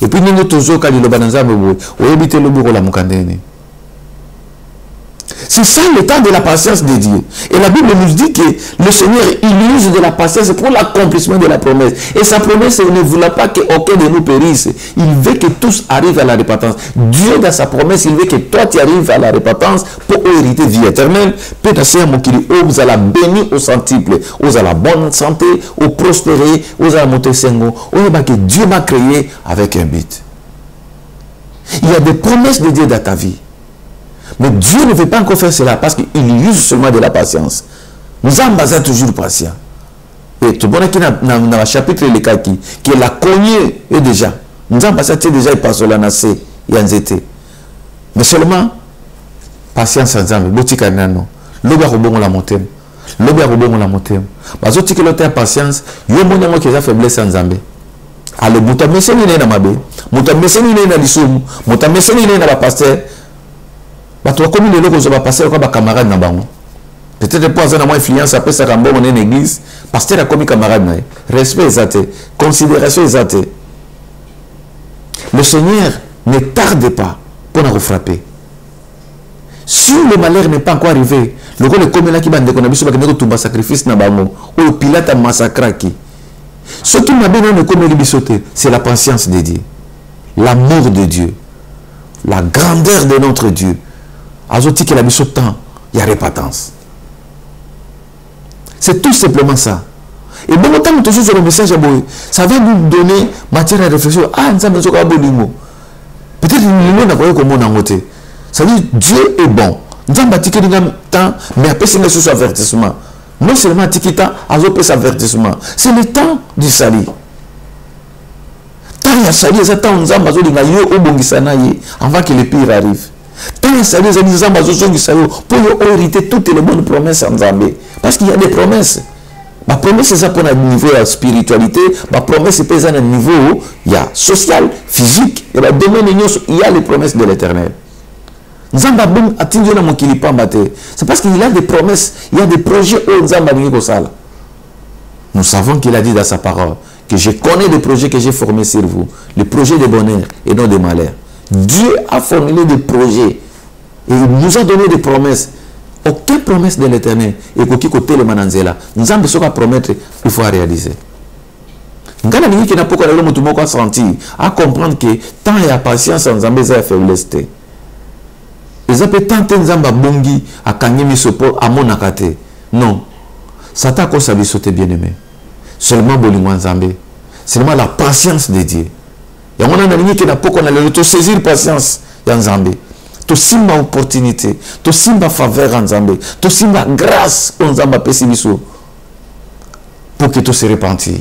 Et puis nini tozo kali loba nzamba boy, oyebite lobi ko la mukandeni. C'est ça le temps de la patience de Dieu. Et la Bible nous dit que le Seigneur, il use de la patience pour l'accomplissement de la promesse. Et sa promesse, il ne voulait pas qu'aucun de nous périsse. Il veut que tous arrivent à la repentance. Dieu, dans sa promesse, il veut que toi, tu arrives à la repentance pour hériter vie éternelle. Vous allez bénir au centuple, vous allez la bonne santé, au prospérer, vous allez monter sengo. Que Dieu m'a créé avec un but. Il y a des promesses de Dieu dans ta vie. Mais Dieu ne veut pas encore faire cela parce qu'il use seulement de la patience. Nous avons toujours patient. Et tout le monde qui dans le chapitre de l'écaki, qui est la cognée et déjà. Nous avons passé déjà, il passe la nassé, il y a un zété. Mais seulement, patience en Zambie. Boutika nano. L'obé a rebond la montée. L'obé a rebond la montée. Parce que tu as patience, il y a un qui a faiblesse en Zambie. Alors, muta meseni na mabe, muta meseni na lisum, muta meseni na la pasteur. Bato comme les locaux va passer comme camarade na bango. Peut-être pas ça na moins influence après ça quand on est en église, pasteur a comme camarade na. Respect exaté, considération exaté. Le Seigneur ne tarde pas pour nous frapper. Si le malheur n'est pas encore arrivé, le rôle comme là qui va nous connaître, c'est que tout sacrifice na bango, ou Pilate a massacré qui. Ce qui m'a bien comme c'est la patience de Dieu, l'amour de Dieu, la grandeur de notre Dieu. Azoti que la mission temps, il y a repentance. C'est tout simplement ça. Et bon, tant que toujours sur le message, ça va nous donner matière à réflexion. Ah, nous avons peut-être que nous n'avons pas comme on a noté. Ça veut dire Dieu est bon. Nous avons bâti temps, mais après c'est ce avertissement. Non seulement Tikita, Azopé cet avertissement. C'est le temps du salut. Tant il y a salut, c'est temps où nous avons avant que le pire arrive. Tant il y a salut, pour hériter toutes les bonnes promesses en Zambie. Parce qu'il y a des promesses. Ma promesse, c'est ça pour un niveau de spiritualité. Ma promesse, c'est pour un niveau il y a social, physique. Il y a les promesses de l'éternel. C'est parce qu'il y a des promesses, il y a des projets où nous savons qu'il a dit dans sa parole que je connais des projets que j'ai formés sur vous, les projets de bonheur et non de malheur. Dieu a formulé des projets et il nous a donné des promesses. Aucune promesse de l'éternel et qui côté le mananzela nous avons besoin de promettre il faut réaliser. Nous avons qui n'a pas senti à comprendre que tant il y a patience en Zambie ça faiblesse. Ils ont tenté Nzamba bongi à Kanyemi Sopo à Monakate. Non. Satan a sa sauté bien aimé. Seulement Bolingwan Zambé. Seulement la patience de Dieu. Et on a un qui n'a pas qu'on a le saisir patience en Zambé. To simba opportunité, to simba faveur en Zambé, to simba grâce en Zamba pessimisou pour que tout se repentir.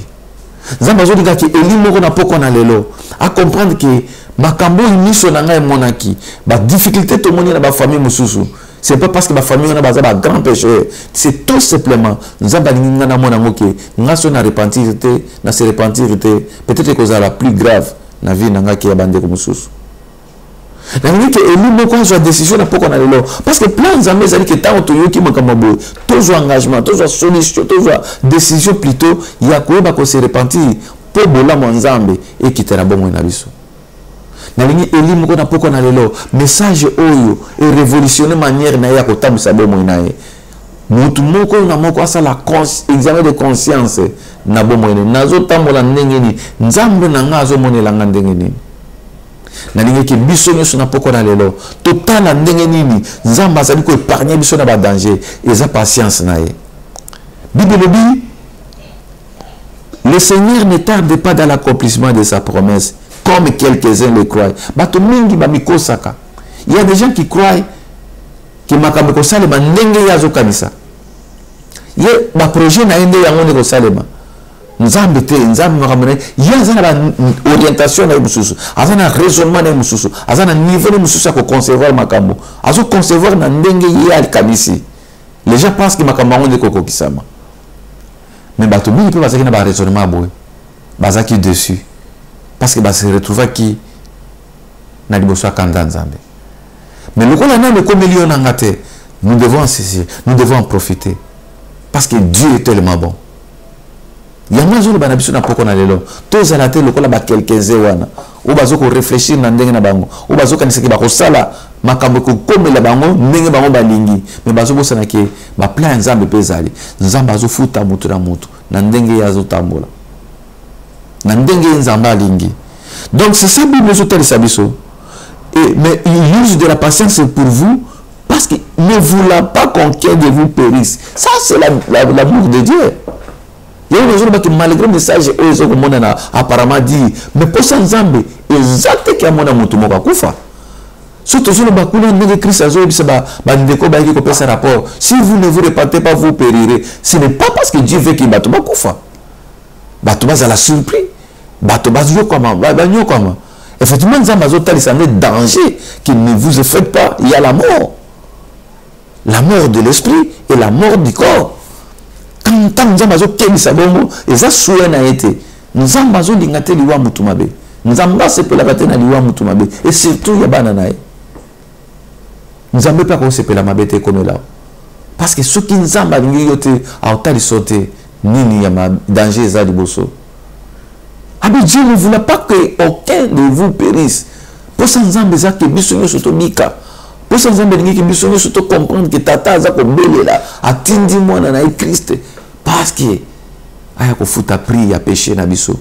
Zamba zo diga ki eli moko na poko na lelo à comprendre que makambo iniso na ngai monaki ba difficulté to moni na ba famille mususu. C'est pas parce que ma famille na ba grand pécheur, c'est tout simplement Zamba ninga na mona moke, ngaso na repentir te, na se repentir te, peut-être que ça la plus grave na vie na ngaki ya bande ko mususu. Décision parce que plein de amis que tant que engagement, solution, décision plutôt, il y a quoi se repentir pour bola monzambe et quitter la bonne nabiso. Nalingi elimu ko na poko na lelo message oyo et révolutionner manière na ya kotambusa bomo inaye. mutu moko na moko asala examen de conscience na bomwene nazo tambola ndenge nini nzambe na nga azomonela nga ndenge nini nalingi ke biso nyonso na poko na lelo totala ndenge nini nzambe azali ko épargner biso na ba danger eza patience na ye. Bible dit le Seigneur ne tarde pas dans l'accomplissement de sa promesse comme quelques-uns le croient. Bato mingi ba mikosaka. Il y a des gens qui croient que makambo ko salema ndenge yazo kanisa. Ye ba projet na ende yango ne ko salema. Nzambe te nzambe makamone yazana ba orientation na mususu. Azana raisonnement na mususu. Azana niveau na mususu ko concevoir makambo. Azo concevoir na ndenge ye al kanisi. Les gens pensent que makambo ne ko kokisama. Mais bato mingi pe bazaki na ba raisonnement boy. Bazaki dessus. Parce que bah se retrouva qui na liboso kanda nzambe. Mais le qu'on a le comélion ngate, nous devons en saisir, nous devons en profiter. Parce que Dieu est tellement bon. Il y a moins de banabiso na poko na lelo. Tous à la tête le kola ba quelques wana. Ou bazo ko réfléchir na ndenge na bango. Ou bazo kanisa ki ba ko sala makambo ko komela bango ndenge bango balingi. Mais bazo bosana ke ba plan nzambe pezali. Nzambe azo futa mutu na mutu na ndenge yazo tambola. Na ndenge nzambe alingi. Donc c'est ça Bible zotali sabiso. Mais il use de la patience pour vous parce qu'il ne voulait pas qu'aucun de vous périsse. Ça, c'est l'amour de Dieu. Il y a des gens qui, malgré le message, ils ont apparemment dit, mais pour ça, Nzambe, exactement qu'il y a mon amour, tout le monde a surtout sur le bakuna de Christ, rapport. Si vous ne vous répandez pas, vous périrez. Ce n'est pas parce que Dieu veut qu'il batte Bakoufa. Batouba, la surpris. Batouba, comment. Effectivement, il y a un danger qui ne vous effectue pas. Il y a la mort. La mort de l'esprit et la mort du corps. Quand nous avons et ça a été. Nous avons lingaté liwa mutumabe. Nous avons sepelakate na liwa mutumabe. Et surtout, il y a bananae. Nous avons pas qu'on sepelamabe comme là. Parce que ceux qui nous ont lingaté à otali sauté, ni yama danger za liboso. Dieu ne voulait pas que aucun de vous périsse. Pour ça, nous avons besoin que nous soyons mika. Pour ça, nous avons besoin que nous soyons comprendre que tata a comme là, atteindre moi dans Christ. Parce que aya ko futa prier, péché na biso.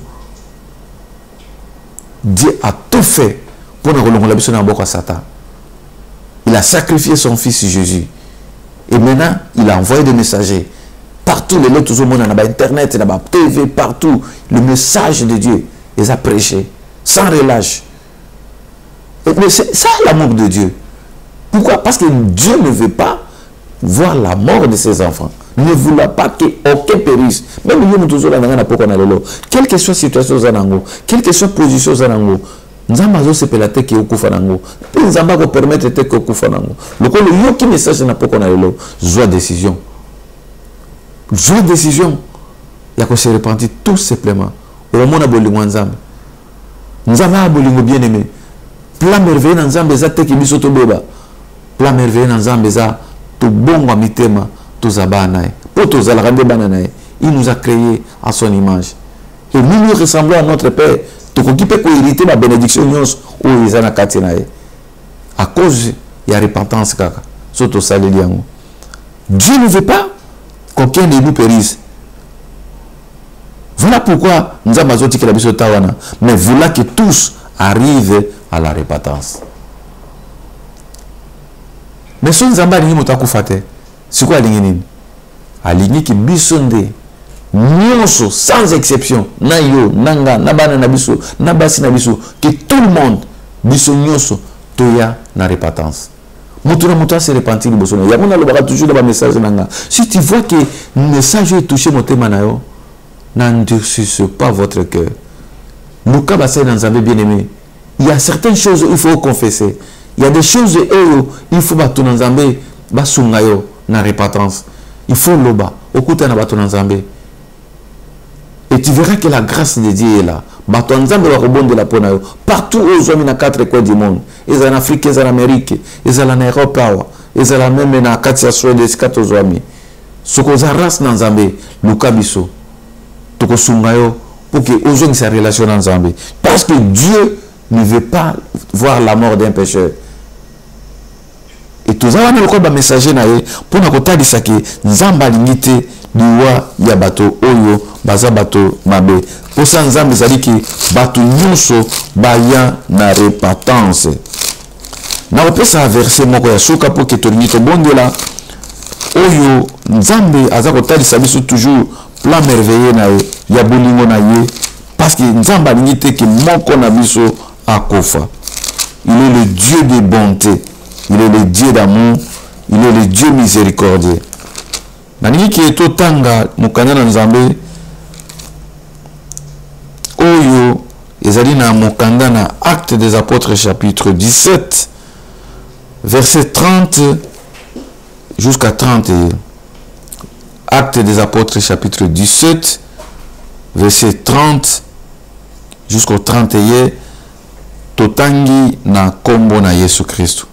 Dieu a tout fait pour nous relonger la biso na boka Satan. Il a sacrifié son fils Jésus. Et maintenant, il a envoyé des messagers. Partout, les autres monde dans Internet, dans la TV, partout, le message de Dieu, ils ont prêché, sans relâche. Mais c'est ça l'amour de Dieu. Pourquoi? Parce que Dieu ne veut pas voir la mort de ses enfants. Il ne voulait pas qu'aucun périsse. Même nous, toujours dans la quelle que soit la situation, quelle que soit la position, Nzambazo se pelate ki okufa nango. Puis Nzambazo permettre te ki okufa nango. Le yoki message na poko na lelo, joie décision. Joie décision. Il y a qu'on se repentir tout simplement. Au moment où on a Nzambe. Nzambe a bolingo bien aimé. Plan merveilleux dans Nzambe za te ki biso to beba. Plan merveilleux dans Nzambe za to bongo mitema to zabana. Pour to za la rende banana. Il nous a créé à son image. Et nous nous ressemblons à notre Père. Qui peut hériter la bénédiction où ils ont à cause il y a repentance kaka surtout ça les liens. Dieu ne veut pas qu'aucun de nous périsse. Voilà pourquoi nous avons besoin de la biso tawana, mais voilà que tous arrivent à la repentance. Mais si nous avons besoin de c'est quoi l'ingénie? Aligné qui bisonde Nyonso, sans exception, na yo, nanga, nabana nabiso, nabasi nabiso, que tout le monde, biso nyonso, toya na repentance. Moutouna moutouna se repentir biso. Yamona lobaka toujours dans le message nanga. Si tu vois que le message est touché mon thème nayo, n'endurcissez pas votre cœur. Luka Bassé dans avez bien aimé. Il y a certaines choses il faut confesser. Il y a des choses il faut battre dans Zambé, basungayo na repentance. Il faut loba. Okuta na battre dans Zambé. Et tu verras que la grâce de Dieu est là. Partout aux hommes, il y a 4 coins du monde. Ils sont en Afrique, ils sont en Amérique, ils sont en Europe, ils sont même en Katia Suède, ils sont aux hommes. Ce qu'on a race dans Zambé, le Kabiso, Toko Sungayo, pour que aux hommes sa relation dans Zambé. Parce que Dieu ne veut pas voir la mort d'un pécheur. Et tous avons le messager nae pour na kota disaki nzamba lingite liwa ya bato oyo baza bato mabe pour ça nzamba zaliki bato nyonso baya na repentance na opesa verset moko ya suka pour que tolingi to bondela oyo nzambe aza kota disabiso toujours plan merveilleux na ya bolingo na ye parce que nzamba lingite ki moko na biso akofa. Il est le Dieu de bonté, il est le Dieu d'amour, il est le Dieu miséricordieux. Nani ki eto tanga mukanda na nzambe oyo ezali na mukanda na Actes des Apôtres chapitre 17 verset 30 jusqu'à 31. Actes des Apôtres chapitre 17 verset 30 jusqu'au 31. Totangi na kombo na Yesu Christ.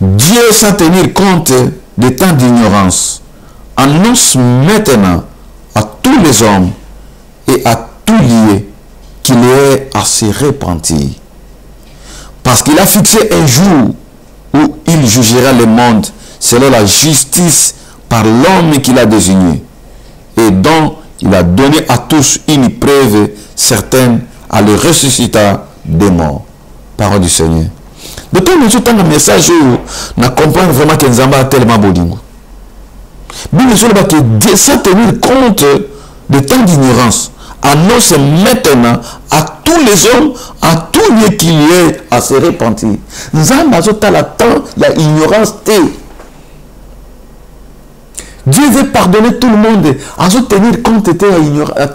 Dieu, sans tenir compte des temps d'ignorance, annonce maintenant à tous les hommes et à tout lié qu'il est à se repentir. Parce qu'il a fixé un jour où il jugera le monde selon la justice par l'homme qu'il a désigné et dont il a donné à tous une preuve certaine à le ressusciter des morts. Parole du Seigneur. De temps en temps, le message, on comprend vraiment que Nzamba a tellement bolingo. Mais les gens qui sans tenir compte de temps d'ignorance, annonce maintenant à tous les hommes, à tous les qui est à se repentir. Nzamba a la temps, il y a ignorance. Dieu veut pardonner tout le monde. À tenir compte de ta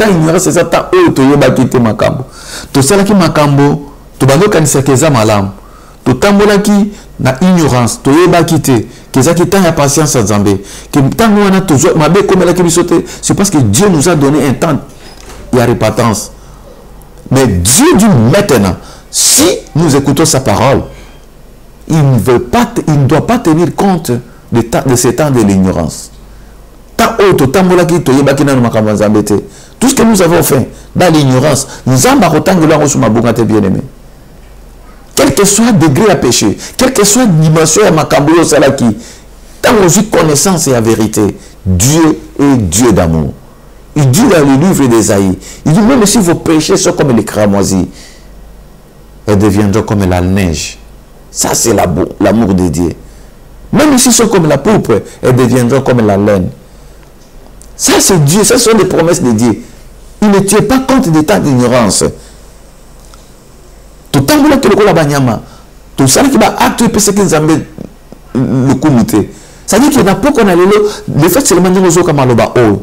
ignorance, c'est ça, ta haute, tu vas quitter Makambo. Tout ça qui Makambo, tu vas donc cancer que ça malam. Tout tambola qui na ignorance, tu vas quitter. Que ça qui t'a la patience à Zambé. Que tant qu'on a toujours ma bé comme la qui sauté, c'est parce que Dieu nous a donné un temps. Il y a repentance. Mais Dieu dit maintenant, si nous écoutons sa parole, il ne doit pas tenir compte de ces temps de l'ignorance. Tout ce que nous avons fait dans l'ignorance, nous avons bien aimé. Quel que soit le degré à péché, quelle que soit la dimension à Makambolo Salaki, tant qu'on vit connaissance et la vérité, Dieu est Dieu d'amour. Il dit dans le livre d'Ésaïe, il dit même si vos péchés sont comme les cramoisis, elles deviendront comme la neige. Ça c'est l'amour de Dieu. Même si sont comme la pourpre, elles deviendront comme la laine. Ça c'est Dieu, ça sont des promesses de Dieu. Il ne tient pas compte des temps d'ignorance. Tout temps que le la banyama, tout ça qui va acte parce que le comité. Ça dit qu'il n'y a pas qu'on a le fait seulement de nous comme aloba oh.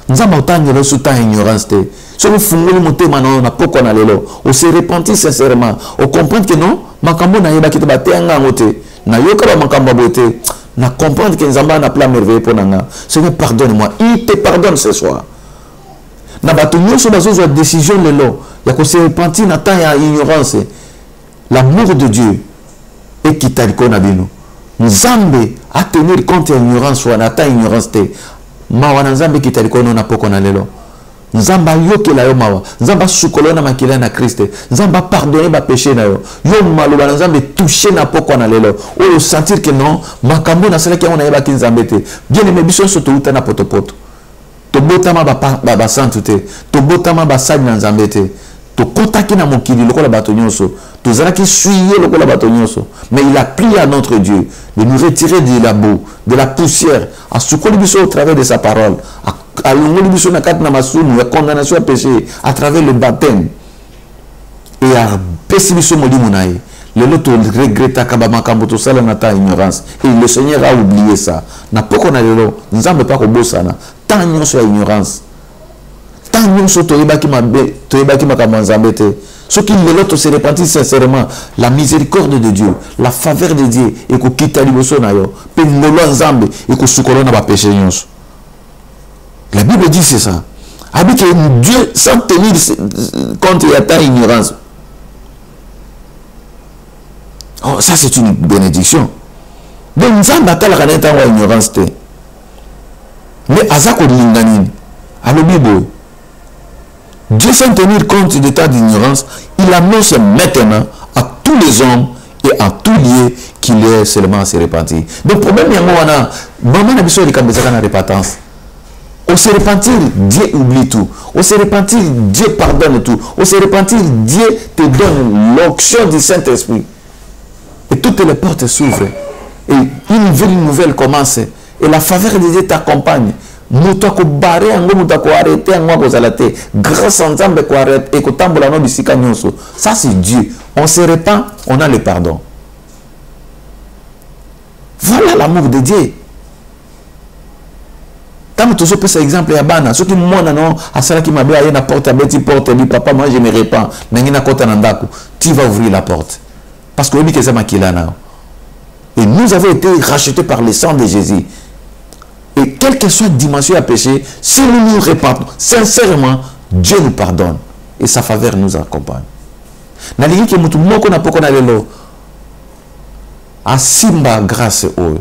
Nous avons autant de sous temps ignorance. Si nous faisons le monter maintenant, on n'a pas qu'on a le on se repentit sincèrement. On comprend que non, makambo na yeba qui te batte en angote. Na yoka makambo bote. Na comprendre que nous avons un plan merveilleux pour nous. Seigneur, pardonne-moi. Il te pardonne ce soir. Na batu nyoso bazo décision lelo. Il y a qu'on se repentir na temps ya ignorance. L'amour de Dieu est qui t'a dit qu'on a bino. Nzambe à tenir compte de l'ignorance ou à ta ignorance. Mawa nzambe qui t'a dit qu'on a pas qu'on a lelo. Nzamba yoke la yo mawa. Nzamba sukolona makila na Christ. Nzamba pardonner ba péché na yo. Yo maloba nzambe toucher na pas qu'on a lelo. Ou sentir que non, makambo na sala ki on a yeba ki nzambe te. Bien aimé biso so to uta na potopoto. To botama ba santu te. To botama ba sali na nzambe te. To kotaki na mokili lokola bato nyonso. To zalaki suyer lokola bato nyonso. Mais il a pris à notre Dieu de nous retirer de la boue, de la poussière, à sukoli biso au travers de sa parole, à l'ongoli biso na kat na masunu, à condamnation à péché, à travers le baptême. Et à pesi biso molimo na ye. Le lot regretta kabama kamboto sala na ta ignorance. Et le Seigneur a oublié ça. Na poko na lelo, nzambe pa ko bosana. Tant nyonso ya ignorance. Tant nyonso toyebaki mabe, toyebaki makambo nzambe te. Ce qui l'autre se repentit sincèrement, la miséricorde de Dieu, la faveur de Dieu, et qu'on quitte liboso na yo, pe ngolo nzambe, et qu'on soukolona ba péché nyonso. La Bible dit c'est ça. Avec que Dieu sans tenir compte de ta ignorance. Oh, ça c'est une bénédiction. Donc nzambe atala kana ta wa ignorance te. Mais azako lingani. À la Bible. Dieu sans tenir compte de ta ignorance, il annonce maintenant à tous les hommes et à tous lieux qu'il est seulement à se repentir. Donc, le problème, il y a un moment, la repentance. On se repentir, Dieu oublie tout. On se repentir, Dieu pardonne tout. On se repentir, Dieu te donne l'onction du Saint-Esprit. Et toutes les portes s'ouvrent. Et une vie nouvelle commence. Et la faveur de Dieu t'accompagne. Ça, c'est Dieu. On se repent, on a le pardon. Voilà l'amour de Dieu. Tant que tu as cet exemple, il y a bana. Ceux qui m'ont dit, à cela qui m'a dit, il y a une porte, il porte, dit, papa, moi je me répands. Tu vas ouvrir la porte. Parce que c'est ça qui est là. Et nous avons été rachetés par le sang de Jésus. Et quelle que soit la dimension à péché, si nous nous répandons sincèrement, Dieu nous pardonne. Et sa faveur nous accompagne. Naliki ke mutu moko na poko na lelo. Asimba grâce au.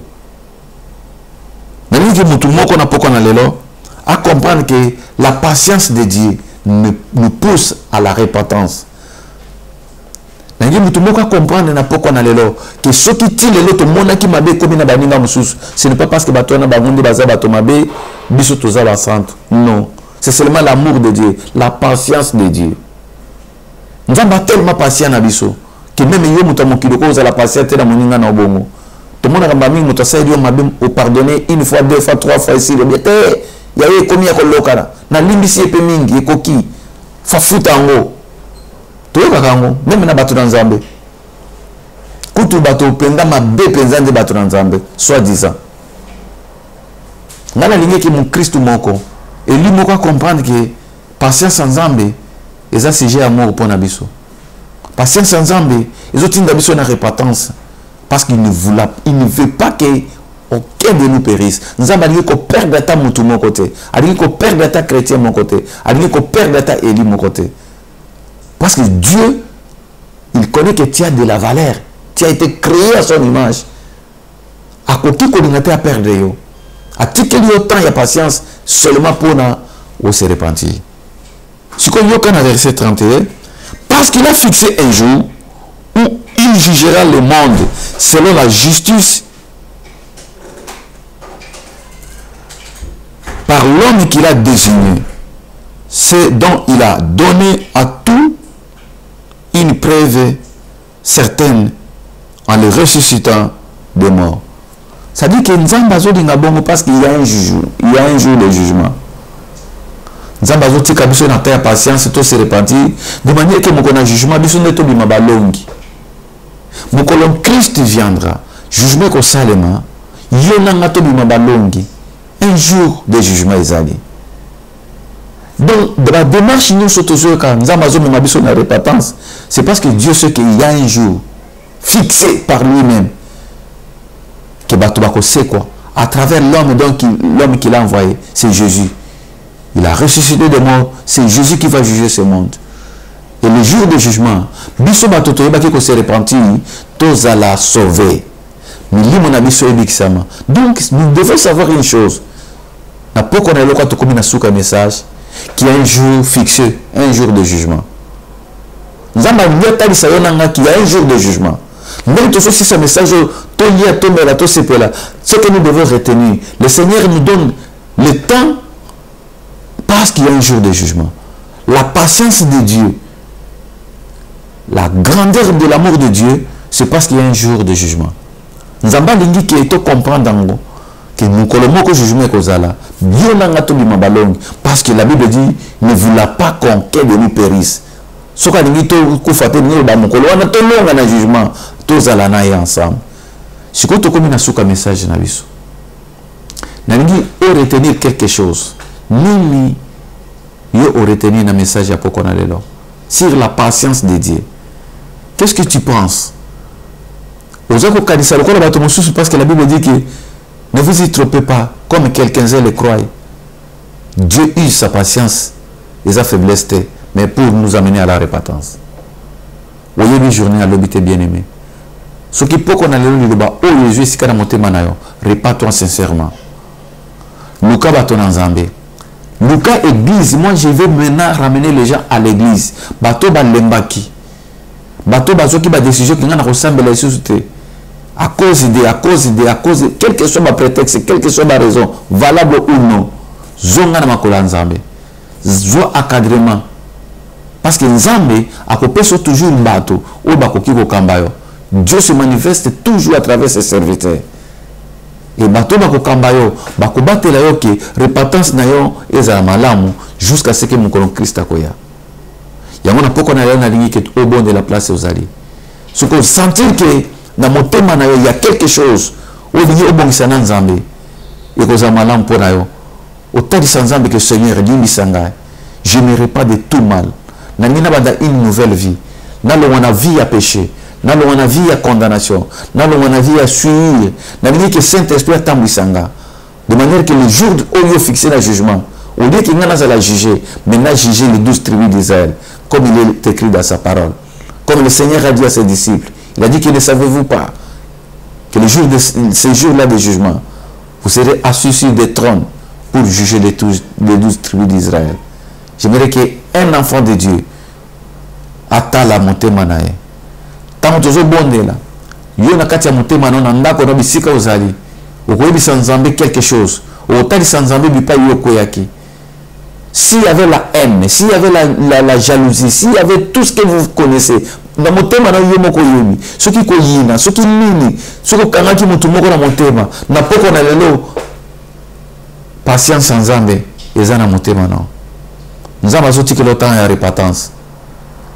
Naliki ke mutu moko na poko na lelo. À comprendre que la patience de Dieu nous pousse à la repentance. Naliki mutu moko à comprendre na poko na lelo. Que ce qui tient le to mona ki mabe komi na baninga mususu. Ce n'est pas parce que bato na bangundi baza bato mabe biso toza ba centre. Non. C'est seulement l'amour de Dieu, la patience de Dieu. Nous sommes tellement patients na biso que même yo muta mokilo ko za la patience na moninga na obongo. Tout le monde a mami muta sa dio mabe au pardonner une fois, deux fois, trois fois ici le bien. Ya ye komi ya kolokana na limbisi epe mingi ekoki fa futa ngo. To yo kakango même na bato na Nzambe. Kutu bato penda mabe penza nde bato na Nzambe soit disant. Ngana lingi ki mon Christ moko et lui moko comprendre que patience en Nzambe et ça c'est j'ai amour pour Nabiso. Patience en Zambé, ils ont une Nabiso na repentance parce qu'il ne veut pas que aucun de nous périsse. Nous avons dit qu'on perd d'état mon tout mon côté, a dit qu'on perd d'état chrétien mon côté, a dit qu'on perd d'état élu mon côté. Parce que Dieu, il connaît que tu as de la valeur, tu as été créé à son image. À côté qu'on a été à perdre yo, à tout quel temps il y a patience seulement pour nous se repentir. Ce qu'on y a au verset 31, parce qu'il a fixé un jour où il jugera le monde selon la justice par l'homme qu'il a désigné, c'est dont il a donné à tout une preuve certaine en le ressuscitant des morts. Ça dit que nous avons parce qu'il y a un jour de jugement. Nzamba zoti kabiso na terre patience to se repentir de manière que mon jugement biso neto bima balongi. Mon colon Christ viendra. Jugement ko salema yo nanga to bima balongi. Un jour de jugement ezali. Donc dans la démarche nous sotozo ka nzamba zo mema biso na repentance, c'est parce que Dieu sait qu'il y a un jour fixé par lui-même que bato bako sait quoi à travers l'homme qu'il a envoyé, c'est Jésus. Il a ressuscité des morts, c'est Jésus qui va juger ce monde. Et le jour du jugement, biso batoto yeba ki ko se repentir, tous à la sauver. Mais li mon ami so ebikisama. Donc nous devons savoir une chose. Na poko na loka to komi na suka message qui a un jour fixé, un jour de jugement. Nzamba nyata li sayona qui a un jour de jugement. Même tout ceci ce message to lia to mela to sepela. Ce que nous devons retenir, le Seigneur nous donne le temps parce qu'il y a un jour de jugement. La patience de Dieu, la grandeur de l'amour de Dieu, c'est parce qu'il y a un jour de jugement. Nous avons dit qu'il faut comprendre que nous colomons que jugement kozala. Dieu n'a pas mis ma ballon parce que la Bible dit ne voulait pas qu'aucun de nous périsse. Ce qu'on dit que faut faire nous ba mokolo on a tout long na jugement tous à la naïe ensemble. Si qu'on te comme na suka message na biso. Na ngi au retenir quelque chose. Nini yo au retenir un message à Pokonalelo sur la patience de Dieu. Qu'est-ce que tu penses? Parce que la Bible dit que ne vous y trompez pas comme quelqu'un le croit. Dieu use sa patience et sa faiblesse, mais pour nous amener à la repentance. Voyez une journée à l'obité bien-aimé. Ce qui peut qu'on a le bas, oh Jésus, si kana monté manayo, repars-toi sincèrement. Luka baton en Zambé. Luka église, moi je vais maintenant ramener les gens à l'église. Bato ba lembaki. Bato bazo qui ba décision qui ngana ressemble la société. à cause de, quel que soit ma prétexte, quel que soit ma raison, valable ou non, zonga na makola nzambe, zo encadrement. Parce que nzambe akopesa toujours mbato, o bakoki kokamba yo. Dieu se manifeste toujours à travers ses serviteurs. Et bato bakokamba yo, bakobatela yo ke repentance na yo ezala malamu jusqu'à ce que mon colon Christ akoya. Yango na poko na yo na lingi ke au bon de la place ozali. Ce qu'on sentir que dans mon thème il y a quelque chose où il y a un nzambe et que malamu pour yo. Autant de nzambe que Seigneur dit misanga. Je n'irai pas de tout mal. Na ngina banda une nouvelle vie. Na lo wana vie à péché. Na lo wana vie à condamnation. Na lo wana vie à suivre. Na ngina que Saint-Esprit tambisanga. De manière que le jour où il fixé le jugement, au lieu qu'il n'y a la juger, maintenant juger les 12 tribus d'Israël, comme il est écrit dans sa parole. Comme le Seigneur a dit à ses disciples. Il a dit que ne savez-vous pas que le jour de ces jours-là de jugement, vous serez assis sur des trônes pour juger les 12 tribus d'Israël. J'aimerais qu'un enfant de Dieu attend la montée manaye. Tant que vous bonne là, yo na kati ya montée manona ndako na bisika ozali. Okoyebi sanzambe quelque chose. Otali sanzambe bipa yo koyaki. S'il y avait la haine, s'il y avait la jalousie, s'il y avait tout ce que vous connaissez, dans mon thème, ce qui est ce qui est nini, ce qui est mutu moko na motema, na poko na lelo, patience sans zambe, eza na motema non. Nzamba zoti ke lotan ya repentance.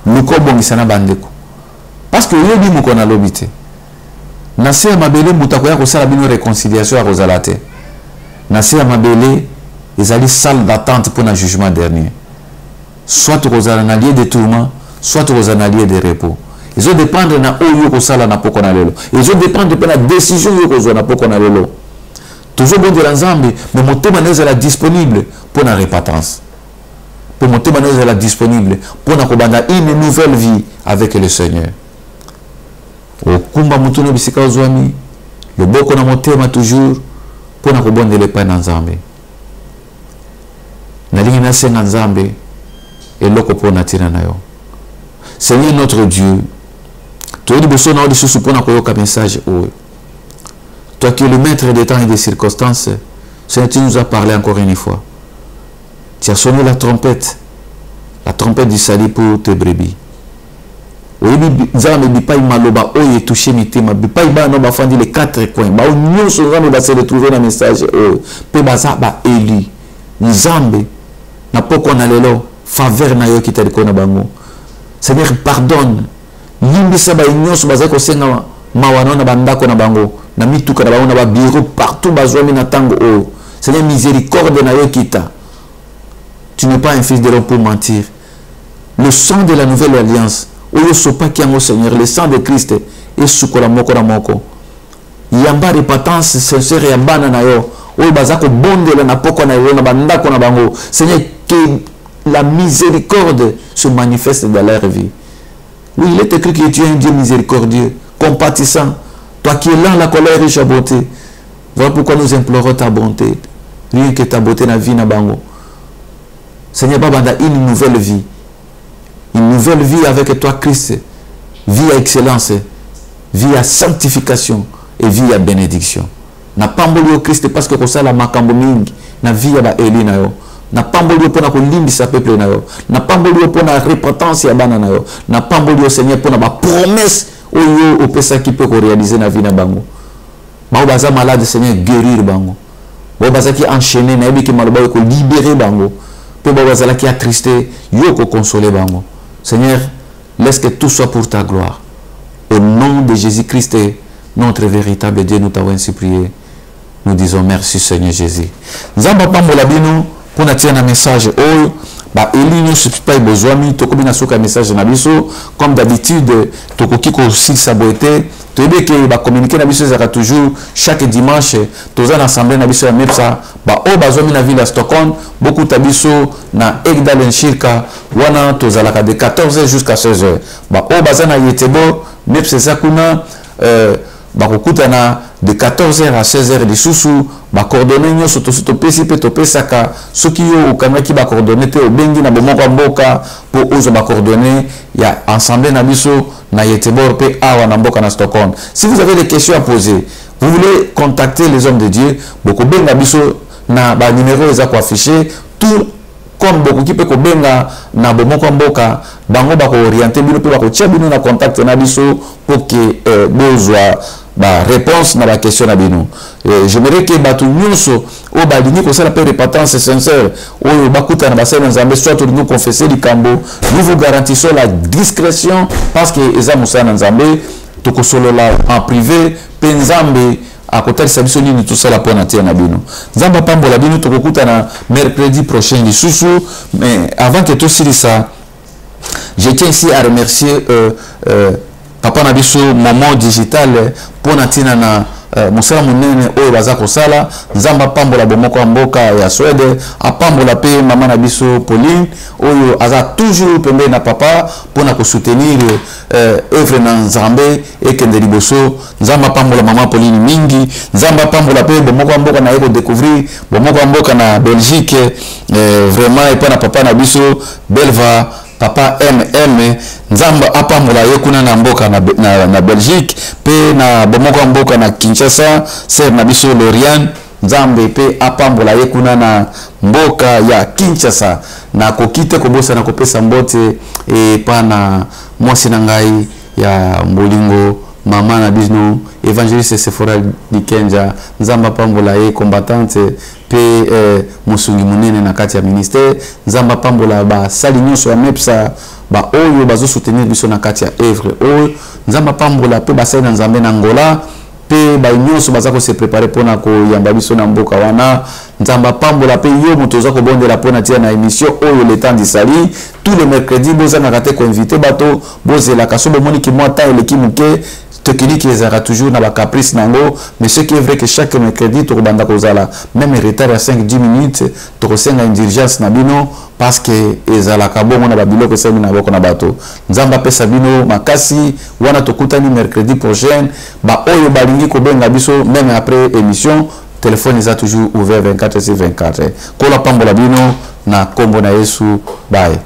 Luko bongisana bandeko. Parce que yobi moko na lobite. Na se mabele mutako ya ko sala bino réconciliation ya kozalate. Na se mabele ezali salle d'attente pour un jugement dernier. Soit tu as un allié de tourment, soit tu as un allié de repos. Ils ont dépendre de où tu as na poko na lelo. Ils ont dépendre de la décision que tu as na poko na lelo. Toujours bon de l'ensemble, mais mon thème est disponible pour la repentance. Pour mon thème est disponible pour une nouvelle vie avec le Seigneur. Au kumba mutuno bisika ozwami, le boko na mon thème toujours pour na kobonde le pain ensemble. Nalingi na senga nzambe eloko pona tina na yo. Seigneur notre Dieu, toi di boso na odi susu pona koyoka message owe. Toi qui es le maître des temps et des circonstances, Seigneur, tu nous as parlé encore une fois. Tu as sonné la trompette du salut pour tes brebis. Oyebi nzambe bipai maloba oye touché mitema bipai ba no bafandi les quatre coins. Ba nyonso nzambe ba se retrouver na message owe. Pe baza ba élu. Nzambe na poko na lelo faveur na yo kitali kona bango. Seigneur, pardonne. Limbisa ba nyonso baza ko senga mawana na bandako na bango na mituka na bango na ba bureau partout bazwami na tango o. Seigneur, miséricorde na yo kita. Tu n'es pas un fils de l'homme pour mentir. Le sang de la nouvelle alliance, oyo sopa kiango Seigneur, le sang de Christ et sukola moko na moko. Yamba repentance sincère ya bana na yo. Oyo bazako bondela na poko na yo na bandako na bango. Seigneur, que la miséricorde se manifeste dans leur vie. Oui, il est écrit que tu es un Dieu miséricordieux, compatissant. Toi qui es là, la colère riche à bonté. Voilà pourquoi nous implorons ta bonté. Rien que ta beauté na vie na bango. Seigneur, Babanda, une nouvelle vie. Une nouvelle vie avec toi, Christ. Vie à excellence, vie à sanctification et vie à bénédiction. Na pamboli au Christ parce que ça la makambo mingi na vie ya ba eli na yo. Na pamboli pour na kolimbisa peuple na yo. Na pamboli pour na repentance ya bana na yo. Na pamboli au Seigneur pour na ba promesse oyo au pesa qui peut réaliser na vie na bango. Ba baza malade Seigneur guérir bango. Ba baza qui enchaîné na yebi ki maloba ko libérer bango. Pe ba baza la qui attristé yo ko consoler bango. Seigneur, laisse que tout soit pour ta gloire. Au nom de Jésus-Christ, notre véritable Dieu, nous t'avons ainsi prié. Nous disons merci Seigneur Jésus. Nous avons pas molabino pour nous un message. Oh, bah Eli ne pas besoin de tokobina soka message na biso comme d'habitude tokokiko aussi saboter. Tu veux que bah communiquer na biso ça toujours chaque dimanche tous en assemblée na biso ya mepsa bah oh bazomi na ville à Stockholm beaucoup tabiso na Egdalen Shirka wana tozalaka de 14h jusqu'à 16h. Bah oh bazana yetebo mepsa sakuna bah kokutana de 14h à 16h de susu ba coordonner nyoso to pesi pe to pesaka soki yo okanaki ba coordonner te obengi na bomoko mboka pour ozo ba coordonner ya ensemble na biso na Yetebor pe awa na mboka na Stockholm. Si vous avez des questions à poser, vous voulez contacter les hommes de Dieu, beaucoup benga biso na ba numéro eza ko affiché tout comme beaucoup qui peut ko benga na bomoko mboka bango ba ko orienter bino pe ba ko tia bino na contact na biso pour que bozwa ba réponse na ba question na bino. J'aimerais que batu nyonso o ba dini ko sala pe repentance sincère o ba kuta na ba sala nzambe soit nous confesser du cambo, nous vous garantissons la discrétion parce que eza musana nzambe to ko solo la en privé pe nzambe à côté de Sabiso Nini tout ça la point à na bino. Nzamba pambola bino to ko kuta na mercredi prochain du Soussou, mais avant que tout ça, je tiens ici à remercier Papa Nabiso Moment Digital pour natina na musala munene oyo baza kosala nzamba pambola bomoko mboka ya Suède apambola pe mama Nabiso Pauline oyo aza toujours pembe na papa pour na ko soutenir œuvre na nzambe ekende liboso nzamba pambola mama Pauline mingi nzamba pambola pe bomoko mboka na yeko découvrir bomoko mboka na Belgique vraiment et pas na papa Nabiso Belva Papa MM nzamba apambola yekuna na mboka na Belgique pe na bomoko mboka na Kinshasa ser na biso Lorian nzambe pe apambola yekuna na mboka ya Kinshasa na kokite kobosa na kopesa mbote e pa na mwasi na ngai ya Mbolingo mama na bisno évangéliste Sephora Dikenja nzamba pambola ye combattante pe musungi munene na kati ya ministère nzamba pambola ba sali nyonso ya MEPSA ba oyo bazo soutenir biso na kati ya œuvre oyo nzamba pambola pe ba sali na nzambe na Angola pe ba nyonso baza ko se préparer pona ko yamba biso na mboka wana nzamba pambola pe yo moto za ko bondela pona tia na émission oyo le temps d'Isali tous les mercredis boza na kate ko inviter bato bozela kasobo moni ki moi ta ele ki muke technique ezara toujours na ba caprice nango mais ce qui est vrai que chaque mercredi to banda kozala même retard à 5-10 minutes to kosenga indulgence na bino parce que ezala kabongo na ba biloko sami na boko na bato nzamba pesa bino makasi wana tokutani mercredi prochain ba oyo balingi ko benga biso même après émission téléphone est toujours ouvert 24/24 kola pambola bino na kombo na Yesu bye.